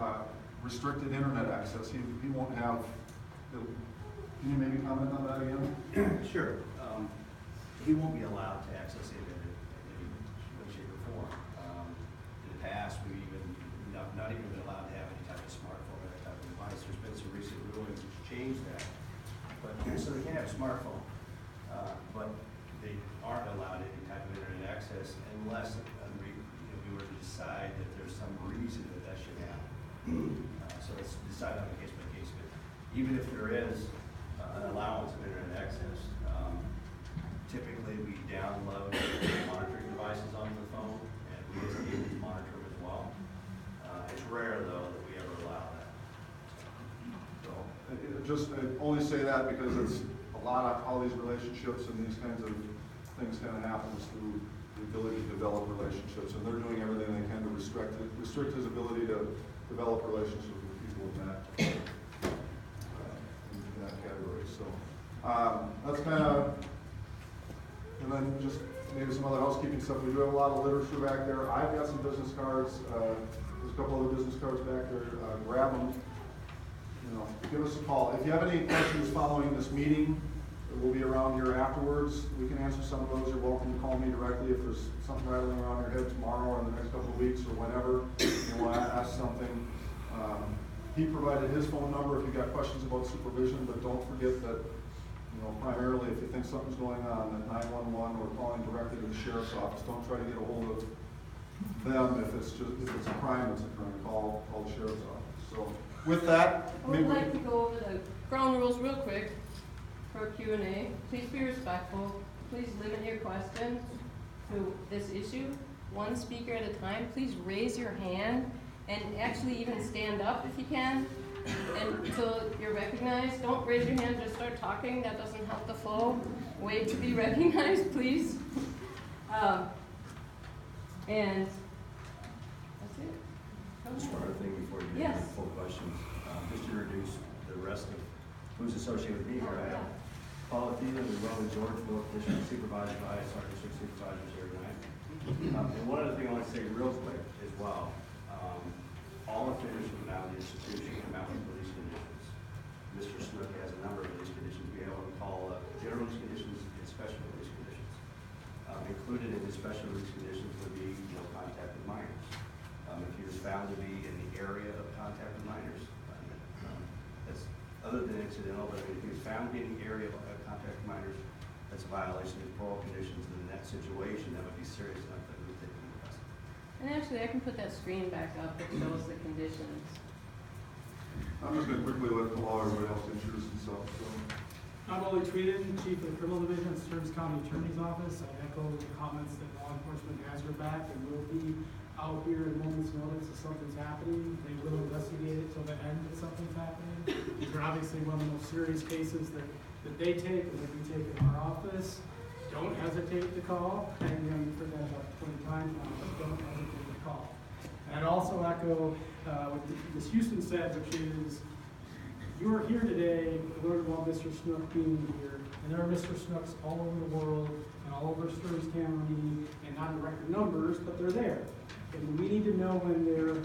Restricted internet access. He won't have. Can you maybe comment on that again? Sure. He won't be allowed to access it in any way, shape, or form. In the past, we've even not even been allowed to have any type of smartphone or that type of device. There's been some recent rulings to change that. But so they can have a smartphone, but they aren't allowed any type of internet access unless we were to decide that there's some reason that should happen. So it's decided on a case by case. But even if there is an allowance of internet access, typically we download monitoring devices onto the phone, and we as agents monitor them as well. It's rare though that we ever allow that. So I only say that because it's a lot of all these relationships and these kinds of things kind of happens through the ability to develop relationships, and they're doing everything they can to restrict his ability to develop relationships with people in that category. So that's kind of, and then just maybe some other housekeeping stuff. We do have a lot of literature back there. I've got some business cards. There's a couple other business cards back there. Grab them. Give us a call. If you have any questions following this meeting, we'll be around here afterwards. We can answer some of those. You're welcome to call me directly if there's something rattling around your head tomorrow or in the next couple of weeks or whenever you want to ask something. He provided his phone number if you got questions about supervision, but don't forget that, primarily if you think something's going on, that 911 or calling directly to the sheriff's office. Don't try to get a hold of them if it's a crime that's occurring. Call the sheriff's office. So with that, I would like to go over the ground rules real quick for Q&A. Please be respectful. Please limit your questions to this issue. One speaker at a time. Please raise your hand and actually even stand up if you can until you're recognized. Don't raise your hand, just start talking. That doesn't help the flow. Wait to be recognized, please. And that's it. Just one other thing before you get into full questions. Just to introduce the rest of who's associated with me here. I have Paula Thielen and Rowan George, both district supervisors, IS, our district supervisors here tonight. And one other thing I want to say real quick as well. All offenders from out of the institution come out with release conditions. Mr. Snook has a number of release conditions. We have what we call general release conditions and special release conditions. Included in the special release conditions would be no contact with minors. If he was found to be in the area of contact with minors, that's other than incidental, but if he was found in the area of contact with minors, that's a violation of parole conditions, and in that situation, that would be serious enough that we would take him into custody. And actually, I can put that screen back up that shows the conditions. I'm just going to quickly let allow everybody else to introduce themselves. So. I'm Ollie Tweeden, Chief of the Criminal Division at Stearns County Attorney's Office. I echo the comments that law enforcement has your back and will be out here at a moment's notice if something's happening. They will investigate it till the end if something's happening. These are obviously one of the most serious cases that they take and that we take in our office. Don't hesitate to call. And you've heard that about 20 times now, but don't hesitate to call. And I'd also echo what Ms. Houston said, which is, you are here today to learn about Mr. Snook being here. And there are Mr. Snooks all over the world and all over Stearns County, and not in record numbers, but they're there. And we need to know when they're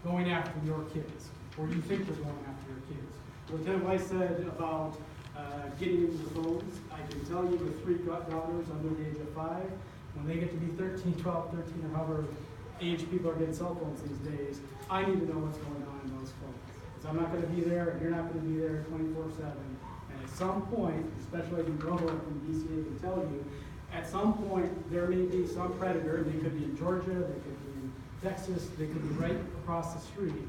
going after your kids, or you think they're going after your kids. Lieutenant Weiss said about getting into the phones. I can tell you the 3 daughters under the age of 5, when they get to be 13, 12, 13, or however age people are getting cell phones these days, I need to know what's going on in those phones. Because I'm not going to be there, and you're not going to be there 24/7. And at some point, especially if you grow up in DCA can tell you, at some point there may be some predator, they could be in Georgia, they could be in Texas, they could be right across the street,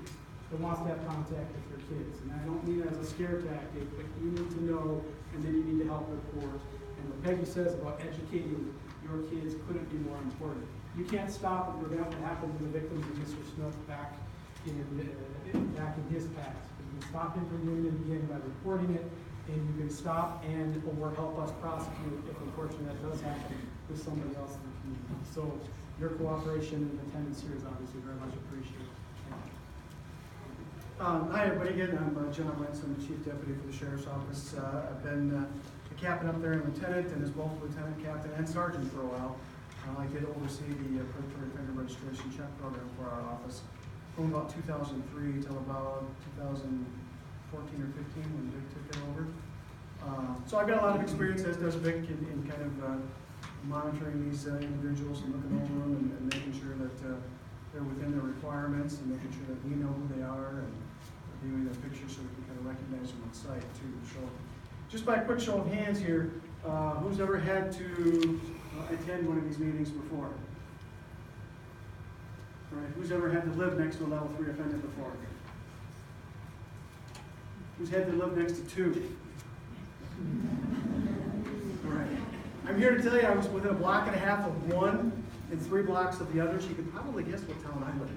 that wants to have contact with your kids. And I don't mean it as a scare tactic, but you need to know, and then you need to help report. And what Peggy says about educating your kids couldn't be more important. You can't stop and prevent what happened to the victims of Mr. Snook back in his past. But you can stop him from doing it again by reporting it and you can stop and or help us prosecute if unfortunately that does happen with somebody else in the community. So your cooperation and attendance here is obviously very much appreciated. Thank you. Hi, everybody. Again, I'm John Wentz. I'm the Chief Deputy for the Sheriff's Office. I've been a captain up there and lieutenant, and as both lieutenant, captain, and sergeant for a while. I did oversee the predatory offender registration check program for our office from about 2003 till about 2014 or 15 when Vic took it over. So I've got a lot of experience, as does Vic, in kind of monitoring these individuals and looking over them and making sure that they're within their requirements and making sure that we know who they are and reviewing their pictures so we can kind of recognize them on site too. So just by a quick show of hands here, who's ever had to attend one of these meetings before? All right, who's ever had to live next to a level 3 offender before? Who's had to live next to 2? All right. I'm here to tell you I was within a block and a half of one and 3 blocks of the other, so you can probably guess what town I live in.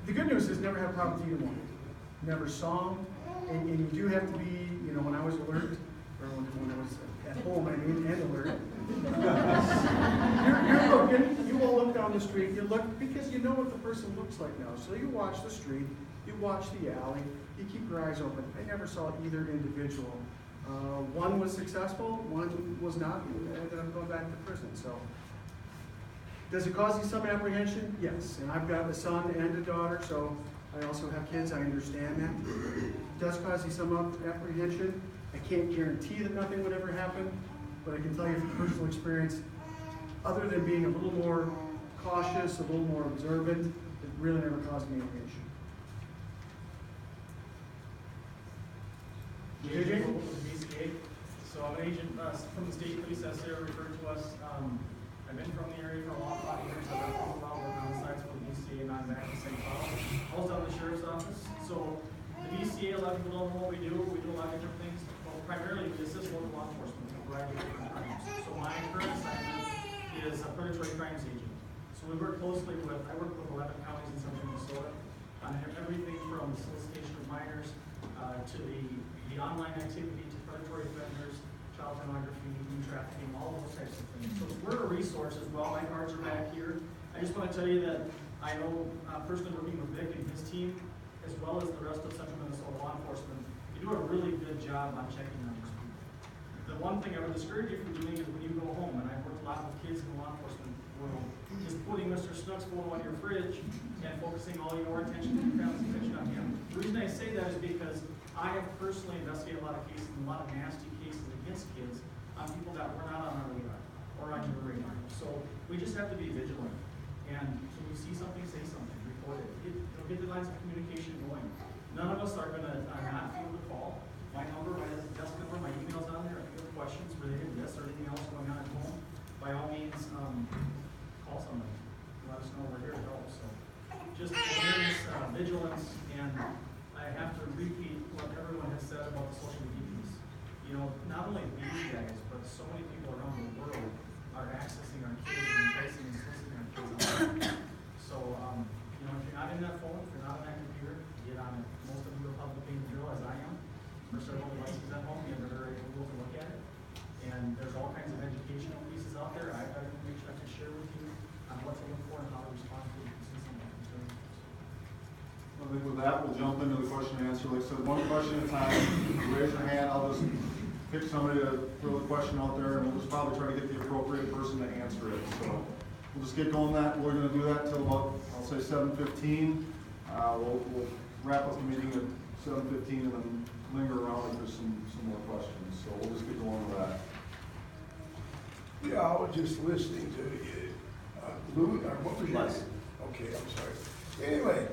The good news is never had a problem with either one. Never saw them, and you do have to be, you know, when I was alert, or when I was at home, I mean, and alert. You're looking, you will look down the street, you look, because you know what the person looks like now. So you watch the street, you watch the alley, you keep your eyes open. I never saw either individual. One was successful, one was not, and ended up going back to prison. So, does it cause you some apprehension? Yes, and I've got a son and a daughter, so I also have kids, I understand that. It does cause you some apprehension. I can't guarantee that nothing would ever happen, but I can tell you from personal experience, other than being a little more cautious, a little more observant, it really never caused me any issue. Agent from the BCA. So I'm an agent from the state police, as Sarah referred to us. I've been from the area for a long time years. I've been from about working on the sites for the BCA and I'm back in St. Paul. I was down in the sheriff's office. So the BCA, a lot of people don't know what we do. We do a lot of different things. Well, primarily we assist local law enforcement in a variety of different crimes. So my current assignment is a predatory crimes agent. So we work closely with, I work with 11 counties in central Minnesota on everything from solicitation of minors to the online activity, to predatory offenders, child pornography, human trafficking, all those types of things. So we're a resource as well. My cards are back here. I just want to tell you that I know personally working with Vic and his team, as well as the rest of central Minnesota law enforcement, you do a really good job on checking on these people. The one thing I would discourage you from doing is when you go home, and I've worked a lot with kids in the law enforcement world, is putting Mr. Snook's photo on your fridge and focusing all your attention and your family's attention on him. The reason I say that is because I have personally investigated a lot of cases, and a lot of nasty cases against kids on people that were not on our radar or on your radar. So we just have to be vigilant. And when you see something, say something, report it. Get the lines of communication going. None of us are going to not feel the call. My number, my desk number, my email's on there. If you have questions related to this or anything else going on at home, by all means, call somebody. Let us know we're here to help. So just awareness, vigilance, and I have to repeat what everyone has said about the social media piece. You know, not only these guys, but so many people around the world are accessing our kids and enticing and soliciting our kids online. So, you know, if you're not in that phone, if you're not on that computer, get on it. Most of you are probably paying the bill, as I am, for several devices at home, and they're very able to look at it. And there's all kinds of educational pieces out there. I've got information I can share with you on what to look for and how to respond to it if you see something concerning. I think with that, we'll jump into the question and answer. Like I said, one question at a time. Raise your hand. I'll just pick somebody to throw the question out there, and we'll just probably try to get the appropriate person to answer it. So we'll just get going that. We're going to do that until about, I'll say 7:15. We'll wrap up the meeting at 7:15 and then linger around if there's some more questions. So we'll just get going with that. Yeah, I was just listening to you. Lou, or what was your name? Okay, I'm sorry. Anyway,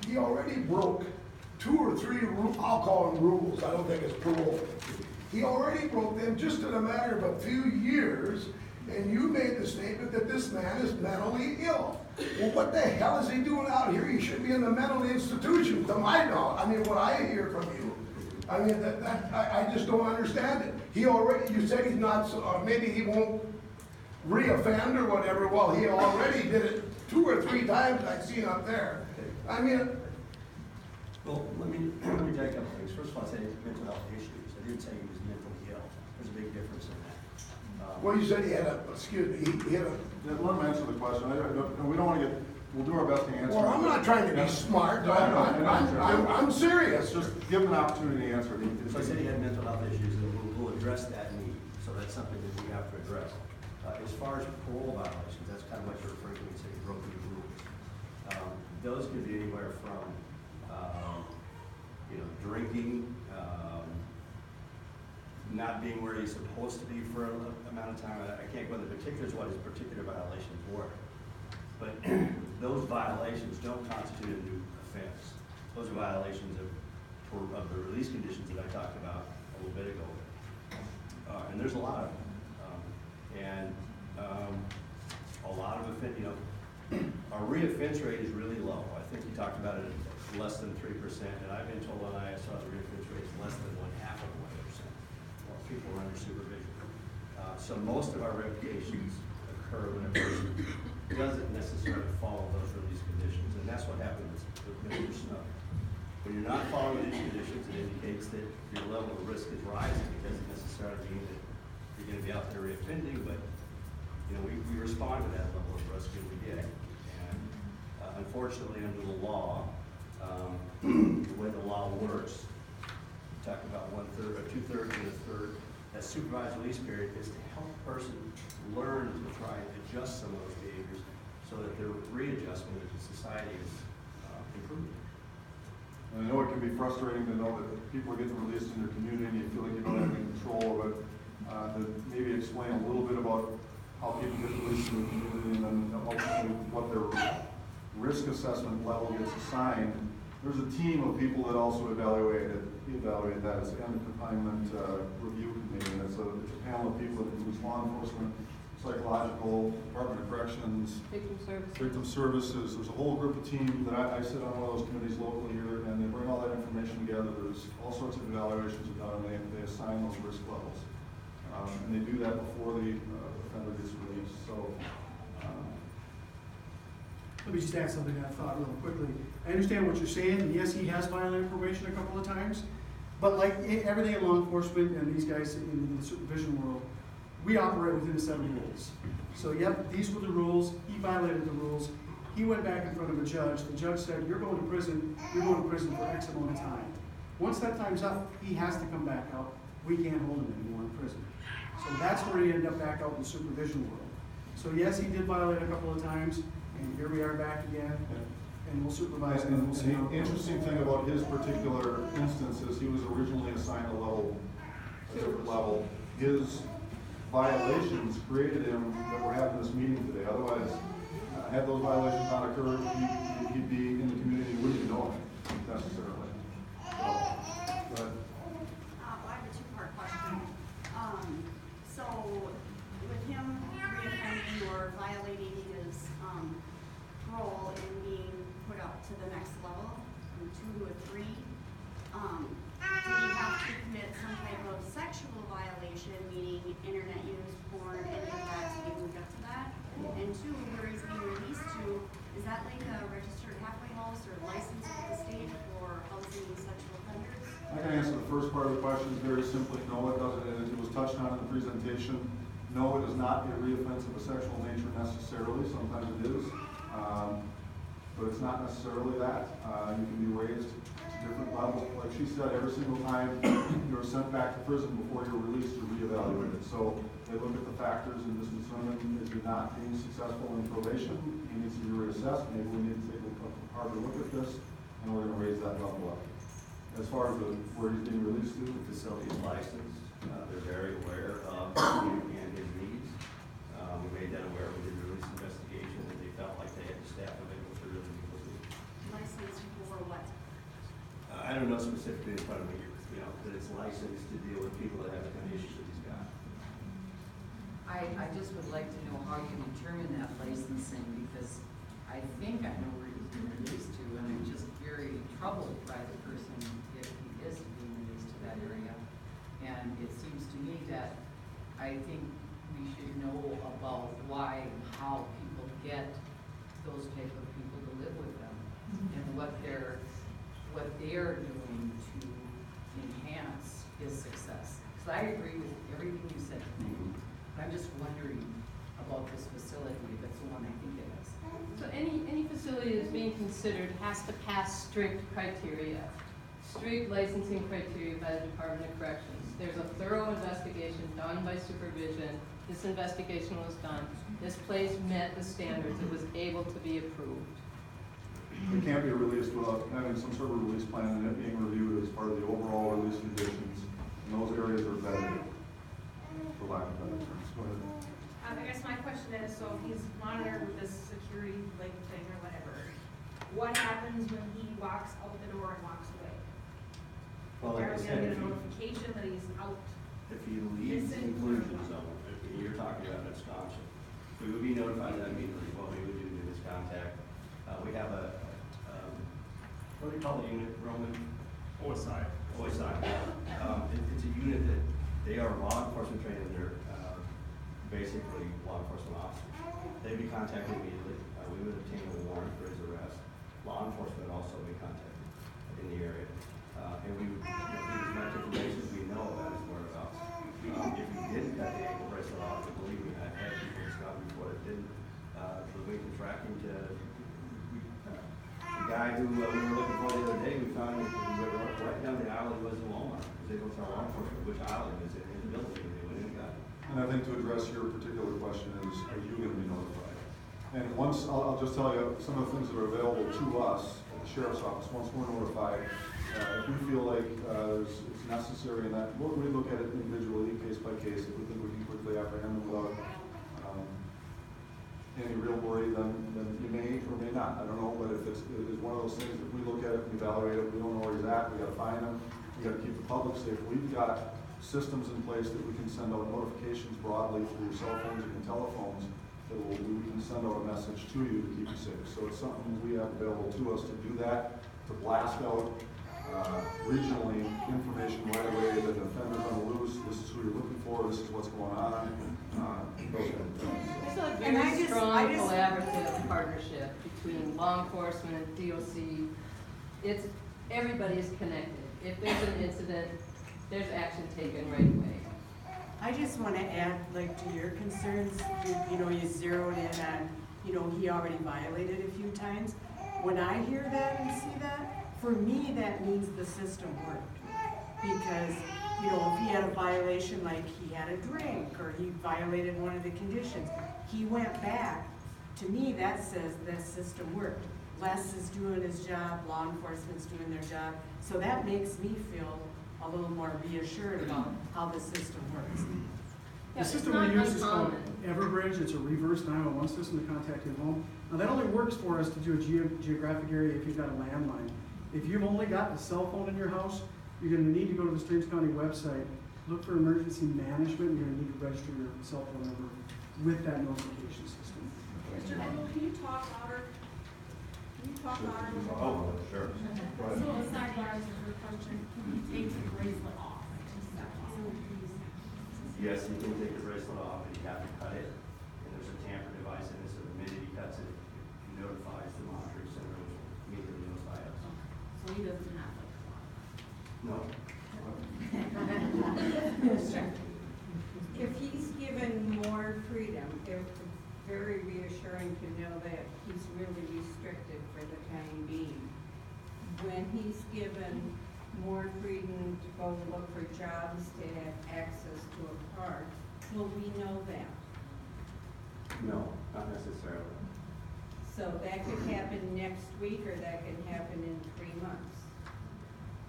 he already broke 2 or 3 I'll call them rules. I don't think it's parole. He already broke them just in a matter of a few years, and you made the statement that this man is mentally ill. Well, what the hell is he doing out here? He should be in the mental institution, to my knowledge. I mean, what I hear from you. I mean, I just don't understand it. He already, you said he's not, maybe he won't re-offend or whatever. Well, he already did it 2 or 3 times I've seen up there. I mean, Well, let me take a couple things. First of all, I said mental health issues. I didn't say he was mentally ill. There's a big difference in that. Well, you said he had a, excuse me, he had a, Yeah, let him answer the question. We don't want to get, we'll do our best to answer. well, I'm not trying to be smart, No, I know. I'm serious. Just give him an opportunity to answer. So I said he had mental health issues, and we'll address that need. So that's something that we have to address. As far as parole violations, that's kind of what you're referring to when you say you broke the rules. Those could be anywhere from, drinking, not being where he's supposed to be for an amount of time. I can't go into particulars what his particular violations were. But those violations don't constitute a new offense. Those are violations of the release conditions that I talked about a little bit ago. And there's a lot of them. A lot of offense, our reoffense rate is really low. I think you talked about it at less than 3%, and I've been told on ISR the reoffense rate is less than 1/2 of 1%. Well, people are under supervision. So most of our revocations occur when a person doesn't necessarily follow those release conditions, and that's what happened with Mr. Snook. When you're not following these conditions, it indicates that your level of risk is rising. It doesn't necessarily mean that you're going to be out there reoffending, but we respond to that level of risk, and we did. And unfortunately, under the law, the way the law works, we talk about 1/3 or 2/3 and 1/3. That supervised release period is to help a person learn to try and adjust some of those behaviors so that their readjustment into society is improved. I know it can be frustrating to know that people are getting released in their community and you feel like you don't have any control of it. To maybe explain a little bit about how people get released in the community and then ultimately what their risk assessment level gets assigned. There's a team of people that also evaluate that. It's the end confinement review committee. And it's a panel of people that includes law enforcement, psychological, Department of Corrections, victim services. There's a whole group of team that I sit on one of those committees locally here, and they bring all that information together. There's all sorts of evaluations are done, and they assign those risk levels. And they do that before the offender gets released. So, Let me just add something I thought real quickly. I understand what you're saying, and yes, he has violated probation a couple of times, but like everything in law enforcement and these guys in the supervision world, we operate within the 7 rules. So yep, these were the rules, he violated the rules, he went back in front of a judge, the judge said, you're going to prison for X amount of time. Once that time's up, he has to come back out, we can't hold him anymore in prison. So that's where he ended up back out in the supervision world. So yes, he did violate a couple of times, and here we are back again, and we'll supervise him. and the interesting thing about his particular instance is he was originally assigned a different level. His violations created him that we're having this meeting today. Otherwise, had those violations not occurred, he'd be in the community and wouldn't know it necessarily. So, go ahead. I have a two-part question. So with him reoffending or violating his parole and being put up to the next level, from 2 to a 3, did he have to commit some type of sexual violation, meaning internet use, porn, any of that to be moved up to that? And 2, where he's being released to, is that like a registered halfway house or licensed with the state for housing sexual offenders? I can answer the first part of the question very simply. No, it doesn't. And it was touched on in the presentation. No, it is not a reoffense of a sexual nature necessarily. Sometimes it is. But it's not necessarily that. You can be raised to different levels. Like she said, every single time you're sent back to prison before you're released, you're reevaluated. So they look at the factors and just determine if you're not being successful in probation, he needs to be reassessed. Maybe we need to take a harder look at this, and we're going to raise that level up. As far as where he's being released to, The facility is licensed. They're very aware of him and his needs. We made that aware. We did a release investigation, and they felt like they had the staff available to really be looking. Licensed for what? I don't know specifically in front of me, but it's licensed to deal with people that have the kind of issues that he's got. I just would like to know how you determine that licensing, because I think I know where he's being released to, and I'm just very troubled by the person if he is being released to that area. And it seems to me that I think we should know about why and how people get those type of people to live with them, and what their what they're doing to enhance his success. So I agree with everything you said. I'm just wondering about this facility, if it's the one I think it is. So any facility that's being considered has to pass strict criteria, strict licensing criteria by the Department of Corrections. There's a thorough investigation done by supervision. This investigation was done. This place met the standards. It was able to be approved. It can't be released without having some sort of release plan and it being reviewed as part of the overall release conditions. And those areas are vetted, for lack of better terms. Go ahead. I guess my question is, so if he's monitored with this security like thing or whatever, what happens when he walks out the door and walks away? Well, like I Are we said, gonna if get a you, notification that he's out? if you leave the inclusion zone, if you're talking about an abscondment, we would be notified that immediately. What we would do is contact, we have a, what do you call the unit, Roman? OSI. OSI. It's a unit that, they are law enforcement trained, and they're basically law enforcement officers. They'd be contacted immediately. We would obtain a warrant for his arrest. Law enforcement would also be contacted in the area. And we would, give as much information as we know about his whereabouts. If he didn't cut the ankle bracelet off, believe me, I've had people discover before it didn't. So we can track him to, the guy who we were looking for the other day, we found him right down the aisle he was in Walmart. Because they don't tell law enforcement which aisle he was in the building, and they went in and got him. And I think to address your particular question is, are you going to be notified? And once, I'll just tell you, some of the things that are available to us at the sheriff's office, once we're notified, if we feel like it's necessary and that, we look at it individually, case by case. If we think we can quickly apprehend them without any real worry, then you may or may not. I don't know, but if it is one of those things, if we look at it, we evaluate it, we don't know where he's at, we got to find him, we got to keep the public safe. We've got systems in place that we can send out notifications broadly through cell phones and telephones that we can send out a message to you to keep you safe. So it's something we have available to us to do that, to blast out regionally information right away that the offender's on the loose, this is who you're looking for, this is what's going on, those kind of things. There's a And very strong collaborative partnership between law enforcement, DOC. It's, everybody is connected. If there's an incident, there's action taken right away. I just want to add, like, to your concerns, you zeroed in on, he already violated a few times. When I hear that and see that, for me, that means the system worked. Because, if he had a violation, like he had a drink, or he violated one of the conditions, he went back, to me, that says that system worked. Les is doing his job, law enforcement's doing their job, so that makes me feel a little more reassured about how the system works. Yeah, The system it's we not use is called uncommon. Everbridge. It's a reverse 911 system to contact your home. Now that only works for us to do a geographic area if you've got a landline. If you've only got a cell phone in your house, you're going to need to go to the Stearns County website, look for emergency management, and you're going to need to register your cell phone number with that notification system. Mr. Kimball, can you talk louder? Can you talk louder? Oh, sure. So aside bars of your question, can you take the bracelet off? Yes, you can take the bracelet off, and you have to cut it, and there's a tamper device in it, so the minute he cuts it, it notifies the monitoring center, which will immediately notify us. So he doesn't have like a lot. No. If he's given more freedom, it's very reassuring to know that he's really restricted for the time being. When he's given more freedom to go look for jobs, to have access to a car, will we know that? No, not necessarily. So that could happen next week, or that could happen in 3 months.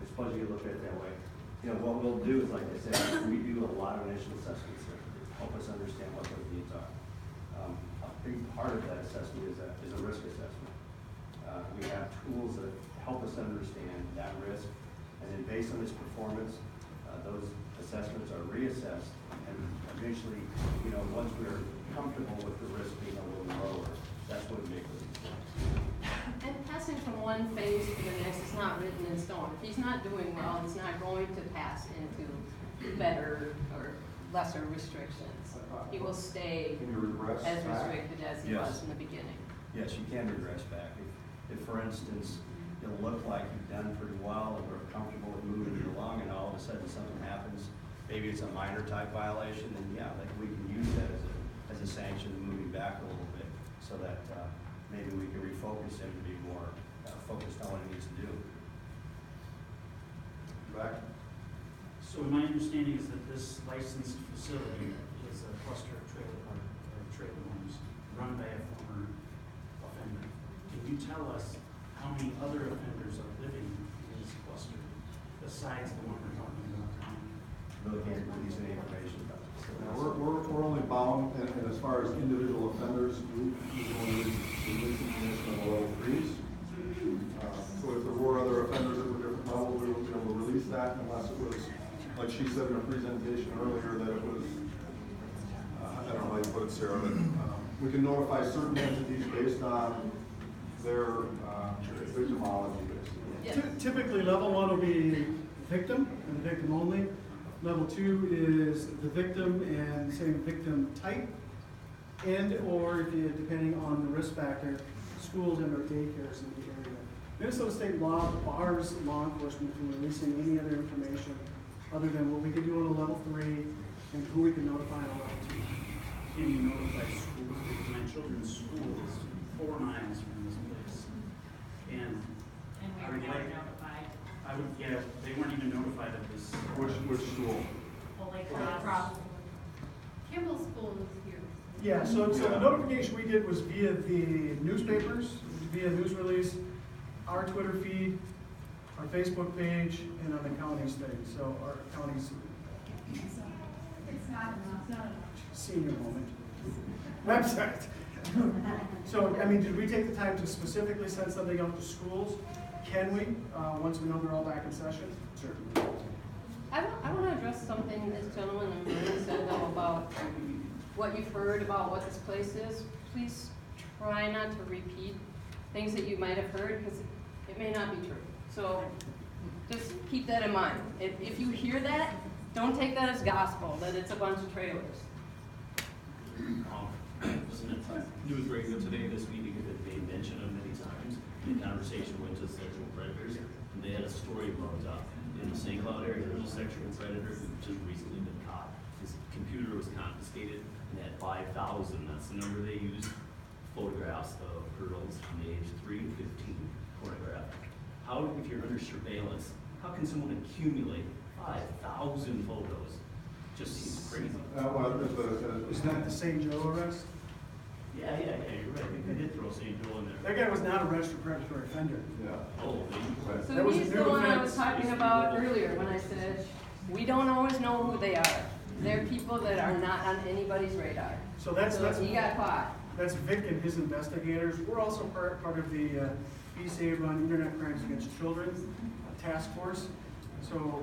I suppose you could look at it that way. What we'll do is, like I said, we do a lot of initial assessments to help us understand what those needs are. A big part of that assessment is a risk assessment. We have tools that help us understand that risk, and then based on its performance, those assessments are reassessed, and eventually, once we're comfortable with the risk being a little lower, that's when we make those decisions. And passing from one phase to the next is not written in stone. If he's not doing well, he's not going to pass into better or lesser restrictions. He will stay Can you regress as back? restricted as he Yes. was in the beginning. Yes, you can regress back. If for instance, it'll look like you've done pretty well and we're comfortable with moving it along, and all of a sudden something happens, maybe it's a minor type violation, then yeah, like we can use that as a sanction moving back a little bit, so that maybe we can refocus him to be more focused on what he needs to do. Back? So my understanding is that this licensed facility is a cluster of trailer park, or trailer homes, run by a former offender. Can you tell us how many other offenders are living in this cluster besides the one we're talking about tonight? Really can't release any information about the facility. Now, we're only bound, and as far as individual offenders, we only release information on the level 3s. So if there were other offenders at different levels, we would be able to release that unless it was, like she said in her presentation earlier, that it was, I don't know how you put it, Sarah, but we can notify certain entities based on their victimology, basically. Yes. Typically, level 1 will be victim and the victim only. Level 2 is the victim and same victim type, and or if you, depending on the risk factor, schools and or daycares in the area. Minnesota state law bars law enforcement from releasing any other information other than what we can do on a level 3 and who we can notify on a level 2. Can you notify schools? Because my children's school is 4 miles from this place. And I would like, yeah, they weren't even notified of this. Which school? Kimball School is here. Yeah, so the notification we did was via the newspapers, via news release, our Twitter feed, our Facebook page, and on the county's thing, so our county's It's not senior moment website. So, I mean, did we take the time to specifically send something out to schools? Can we, once we know they're all back in session? Certainly. I want to address something this gentleman in Vernon said though about what you've heard about what this place is. Please try not to repeat things that you might have heard because it may not be true. So just keep that in mind. If you hear that, don't take that as gospel, that it's a bunch of trailers. Listen, news radio today, this meeting had been made mention of many times. The conversation went to sexual predators, and they had a story brought up. In the St. Cloud area, there was a sexual predator who just recently been caught. His computer was confiscated and had 5,000, that's the number they used, photographs of girls from the age 3 to 15 pornographic. How, if you're under surveillance, how can someone accumulate 5,000 photos? Just seems crazy. Isn't that the St. Joe arrest? Yeah, you're right. They did throw St. Joe in there. That guy was not a registered predatory offender. Yeah. Oh, they, So That was he's a the new one I was offense. talking about earlier when I said, we don't always know who they are. They're people that are not on anybody's radar. So that's he got caught. That's Vic and his investigators. We're also part of the BSA-run Internet Crimes Against Children task force. So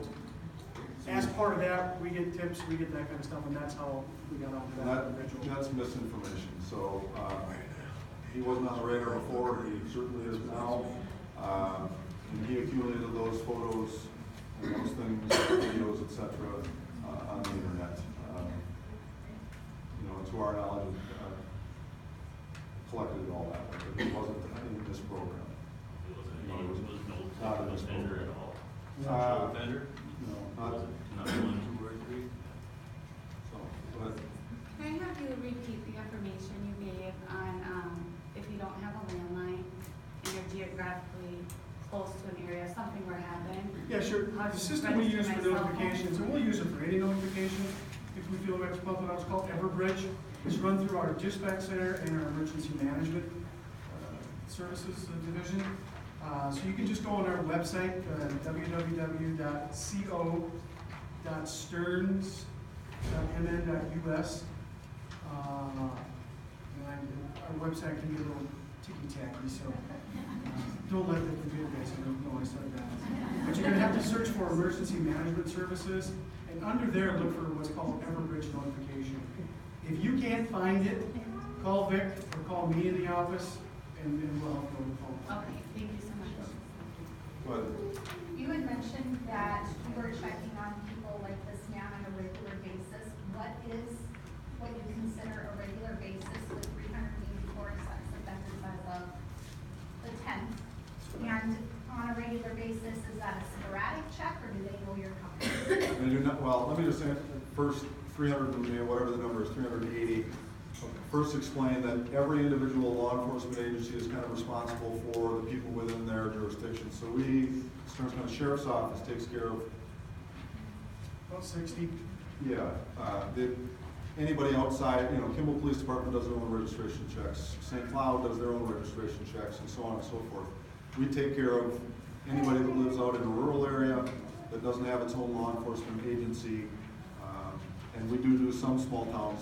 as part of that, we get tips, we get that kind of stuff, and that's how we got onto that individual. That's misinformation. So he wasn't on the radar before, he certainly is now. And he accumulated those photos and those things, videos, etc., on the internet. You know, to our knowledge, collected it all that way, but he wasn't in this program. It was no Not in this offender program. at all. Sexual offender? No, not. Not 1, 2, or 3? So, but Can I have you repeat the information you gave on, if you don't have a landline and you're geographically close to an area, something were happening? Yeah, sure. How The to system we use for register my cell phone? notifications, and we'll use it for any notification, if we feel it's public, it's called Everbridge. It's run through our dispatch center and our emergency management services division. So you can just go on our website, www.co.stearns.mn.us. Our website can be a little ticky-tacky, so don't let the computer guys know I said that. But you're gonna have to search for emergency management services, and under there, look for what's called Everbridge notification. If you can't find it, call Vic or call me in the office, and we'll help you on the phone. Okay, thank you so much. but You had mentioned that you were checking on people like this man on a regular basis. What you consider a regular basis with 384 sex offenders as of the 10th? And on just first 300, whatever the number is, 380. First explain that every individual law enforcement agency is kind of responsible for the people within their jurisdiction. So Stearns County Sheriff's Office takes care of About 60. Anybody outside, Kimball Police Department does their own registration checks. St. Cloud does their own registration checks, and so on and so forth. We take care of anybody that lives out in a rural area that doesn't have its own law enforcement agency. And we do some small towns,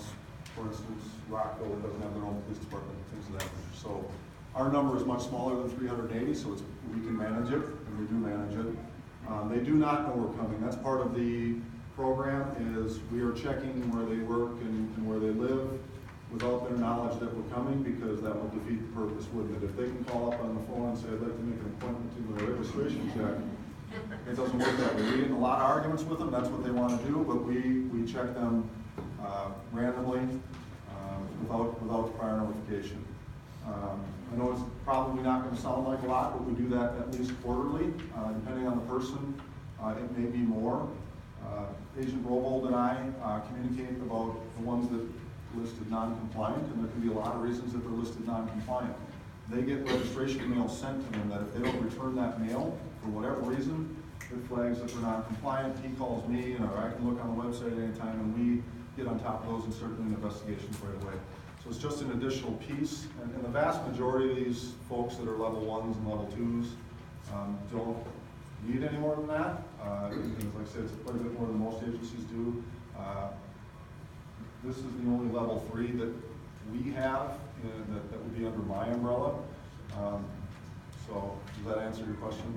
for instance, Rockville, that doesn't have their own police department, things of that nature. So our number is much smaller than 380, so we can manage it, and we do manage it. They do not know we're coming. That's part of the program, is we are checking where they work and where they live without their knowledge that we're coming, because that will defeat the purpose, wouldn't it? If they can call up on the phone and say, I'd like to make an appointment to my registration check, it doesn't work that way. We get in a lot of arguments with them, that's what they want to do, but we check them randomly without prior notification. I know it's probably not going to sound like a lot, but we do that at least quarterly. Depending on the person, it may be more. Agent Robold and I communicate about the ones that listed non-compliant, and there can be a lot of reasons that they're listed non-compliant. They get registration mail sent to them that if they don't return that mail for whatever reason, it flags that they're non-compliant. He calls me, or I can look on the website at any time, and we get on top of those and start doing investigations right away. So it's just an additional piece, and the vast majority of these folks that are level 1s and level 2s don't need any more than that. Like I said, it's quite a bit more than most agencies do. This is the only level 3 that we have that would be under my umbrella. So does that answer your question?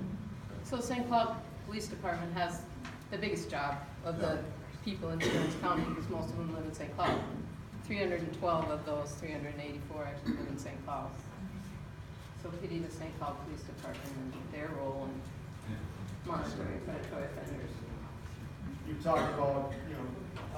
So St. Cloud Police Department has the biggest job of the people in Stearns County, because most of them live in St. Cloud. 312 of those 384 actually live in St. Cloud. So pity the St. Cloud Police Department and their role in monitoring predatory offenders. You've talked about,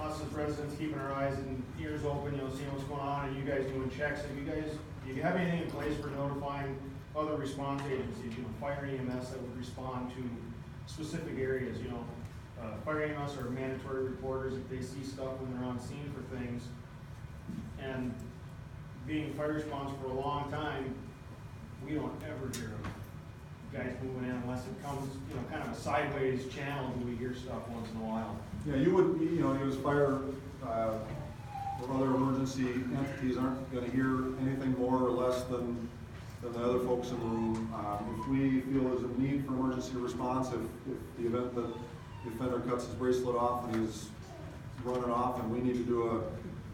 us as residents keeping our eyes and ears open, seeing what's going on, and you guys doing checks. Do you have anything in place for notifying other response agencies, fire EMS that would respond to specific areas, fire EMS are mandatory reporters if they see stuff when they're on scene for things. And being fire response for a long time, we don't ever hear of guys moving in unless it comes, kind of a sideways channel, and we hear stuff once in a while. Yeah, you would, as fire or other emergency entities aren't going to hear anything more or less than the other folks in the room. If we feel there's a need for emergency response, if the event that the offender cuts his bracelet off and he's running off and we need to do a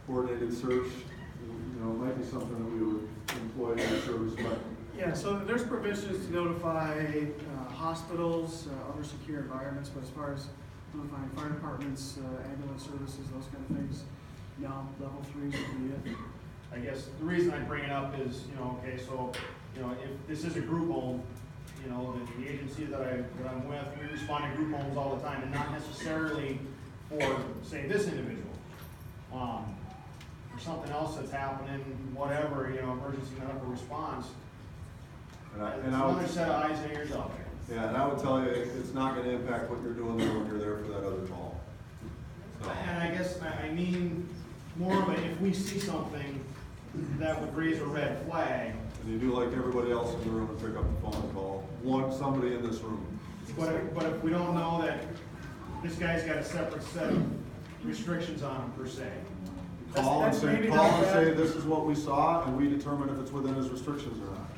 coordinated search, it might be something that we would employ in the service. But Yeah, so there's provisions to notify hospitals, other secure environments, but as far as notifying fire departments, ambulance services, those kind of things, no, level 3s would be it. I guess the reason I bring it up is, if this is a group home, the agency that I'm with, we respond to group homes all the time, and not necessarily for, say, this individual. For something else that's happening, whatever, emergency medical response. It's another set of eyes and ears out there. yeah, and I would tell you, it's not going to impact what you're doing there when you're there for that other call. So. And I guess I mean more of a, if we see something that would raise a red flag. And you do like everybody else in the room and pick up the phone and call somebody in this room. But if we don't know that this guy's got a separate set of restrictions on him per se. Call and say, this is what we saw, and we determine if it's within his restrictions or not.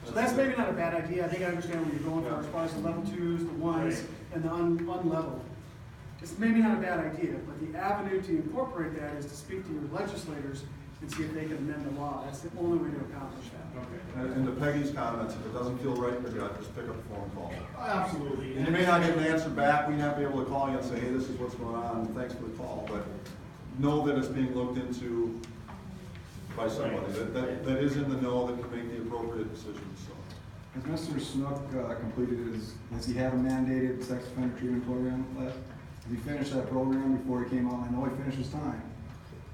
So that's maybe not a bad idea. I think I understand where you're going for as far as the level 2s, the 1s, and the unleveled. It's maybe not a bad idea, but the avenue to incorporate that is to speak to your legislators and see if they can amend the law. That's the only way to accomplish that. Okay. And to Peggy's comments, if it doesn't feel right in your gut, just pick up the phone and call. Absolutely. And you may not get an answer back. We may not be able to call you and say, hey, this is what's going on, thanks for the call. But know that it's being looked into by somebody that is in the know that can make the appropriate decisions. So. Has Mr. Snook does he have a mandated sex offender treatment program left? Did he finish that program before he came out? I know he finished his time,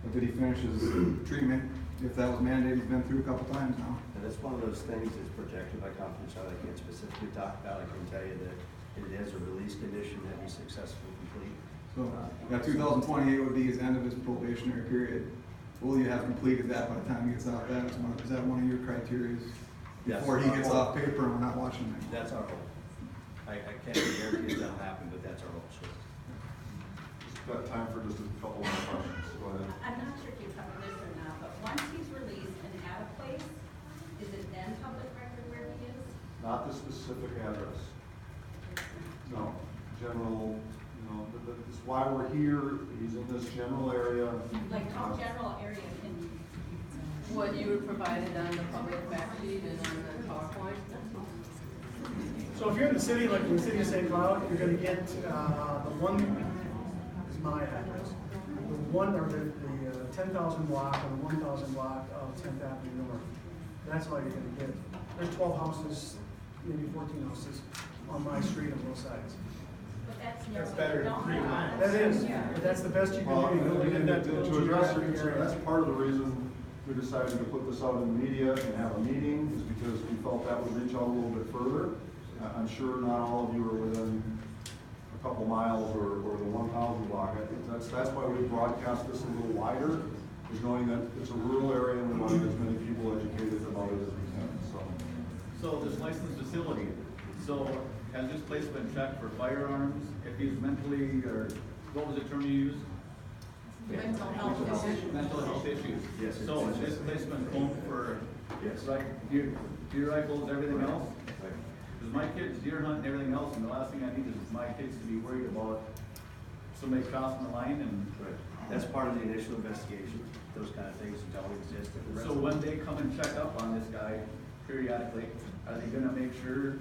but did he finish his treatment? If that was mandated, he's been through a couple times now. And that's one of those things that's protected by confidentiality. I can't specifically talk about. I can tell you that it is a release condition that he successfully complete. So, that 2028 would be his end of his probationary period. Will you have completed that by the time he gets out? Is that one of your criteria? Yes. Before he gets off paper and we're not watching him? That's our hope. I can't guarantee that'll happen, but that's our hope, sure. Just got time for just a couple more questions. Go ahead. I'm not sure if you covered this or not, but once he's released and at a place, is it then public record where he is? Not the specific address. No, general, you know, that's why we're here. He's in this general area. Like how general area can you? What you were provided on the public fact sheet and on the PowerPoint. So if you're in the city, like in the city of St. Cloud, you're gonna get, the one, is my address. The one, or the 10,000 block or the 1,000 block of 10th Avenue North. That's all you're gonna get. There's 12 houses, maybe 14 houses on my street on both sides. But that's That's narrow. better than Don't 3 have- miles. That is, but that's the best you Well, can do. You really and get that to address your concern, that's part of the reason we decided to put this out in the media and have a meeting, is because we felt that would reach out a little bit further. I'm sure not all of you are within a couple miles or the 1,000 block. I think that's why we broadcast this a little wider, is knowing that it's a rural area and we want to get as many people educated about it as we can, so. So this licensed facility, so has this place been checked for firearms? If he's mentally, or what was the term you used? Mental health issues. Mental health issues. Yes. So has this place been combed for, Yes. right, deer rifles, everything else? Because my kids deer hunt and everything else, and the last thing I need is my kids to be worried about somebody crossing the line and. Right. That's part of the initial investigation. Those kind of things don't exist. So when they come and check up on this guy periodically, are they gonna make sure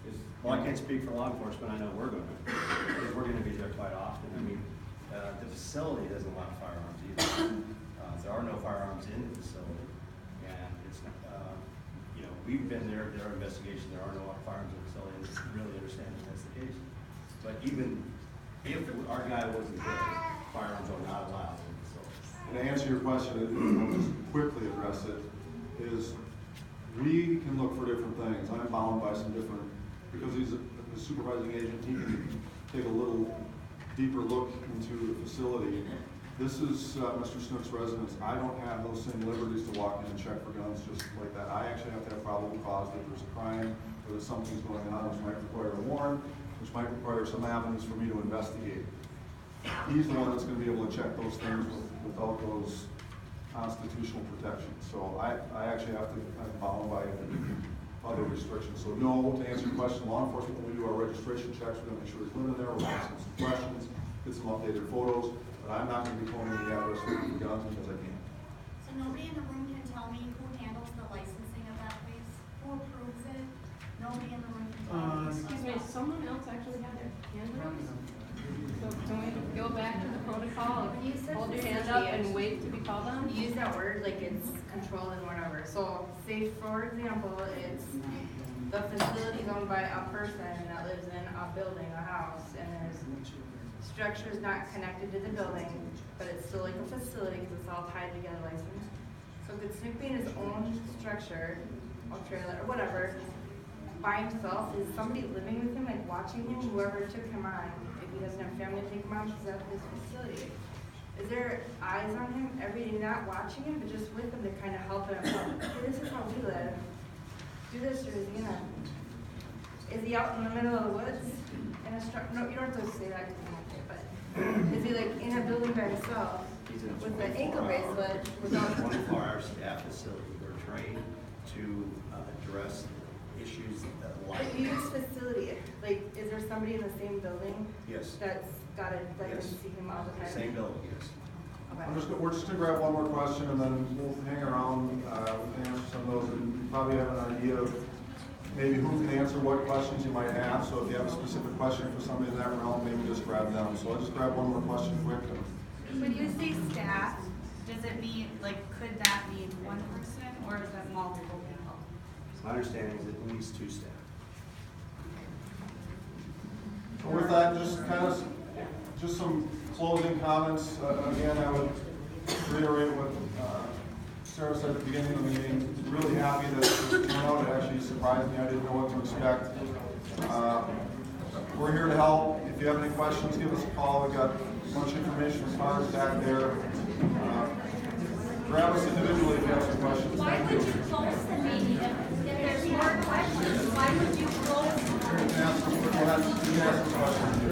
is? Well, I can't speak for law enforcement, I know we're gonna, because we're gonna be there quite often. I mean, the facility doesn't allow firearms either. There are no firearms in the facility, and it's, you know, we've been there, their investigation, there are no firearms in the facility, and it's really understanding that's the case. But even if our guy wasn't there, firearms are not allowed in the facility. And to answer your question, I'll just quickly address it, is we can look for different things. I'm bound by some different, because he's a supervising agent, he can take a little deeper look into the facility. This is Mr. Snook's residence. I don't have those same liberties to walk in and check for guns just like that. I actually have to have probable cause that there's a crime or that something's going on, which might require a warrant, which might require some avenues for me to investigate. He's the one that's gonna be able to check those things without those constitutional protections. So I actually have to, I'm bound by other restrictions. So no, to answer your question, law enforcement, when we do our registration checks, we're gonna make sure he's living there, we're asking some questions, get some updated photos, but I'm not gonna be calling the address for guns because I can't. So nobody in the room can tell me who handles the licensing of that place? Who approves it? Nobody in the room can tell me. Excuse me, someone else actually had their hand raised? So can we go back to the protocol of You said hold your hand facility. up and wait to be called on? You use that word like it's controlled and whatever. So say for example, it's the facility's owned by a person that lives in a building, a house, and there's structures not connected to the building, but it's still like a facility because it's all tied together licensed. So could Snook be in his own structure, or trailer, or whatever, by himself? Is somebody living with him, like watching him, whoever took him on? If he doesn't have family to take him on, because that's his facility. Is there eyes on him every day, not watching him, but just with him to kind of help him? Hey, this is how we live. Do this, or is he gonna? Is he out in the middle of the woods in a no, you don't have to say that because I'm okay, but is he like in a building by himself He's in a with an ankle 24-hour bracelet without? 24-hour staff facility. We're trained to address issues that But life. you use facility, like, is there somebody in the same building? Yes. That's got it, like, Yes. and see him all the time? Same building, yes. Okay. We're just gonna grab one more question and then we'll hang around, we can answer some of those, and you probably have an idea of maybe who can answer what questions you might have. So if you have a specific question for somebody in that realm, maybe just grab them. So I'll just grab one more question quick. When you say staff, does it mean, like, could that be one person or is that multiple people? My understanding is at least 2 staff. So with that, just some closing comments. Again, I would reiterate what Sarah said at the beginning of the meeting. Really happy that it turned out. It actually surprised me. I didn't know what to expect. We're here to help. If you have any questions, give us a call. We've got bunch of information, cards back there. Grab us individually if you have some questions. Why Thank would you. you close the meeting if there's more questions? Why would you close? You can ask some questions.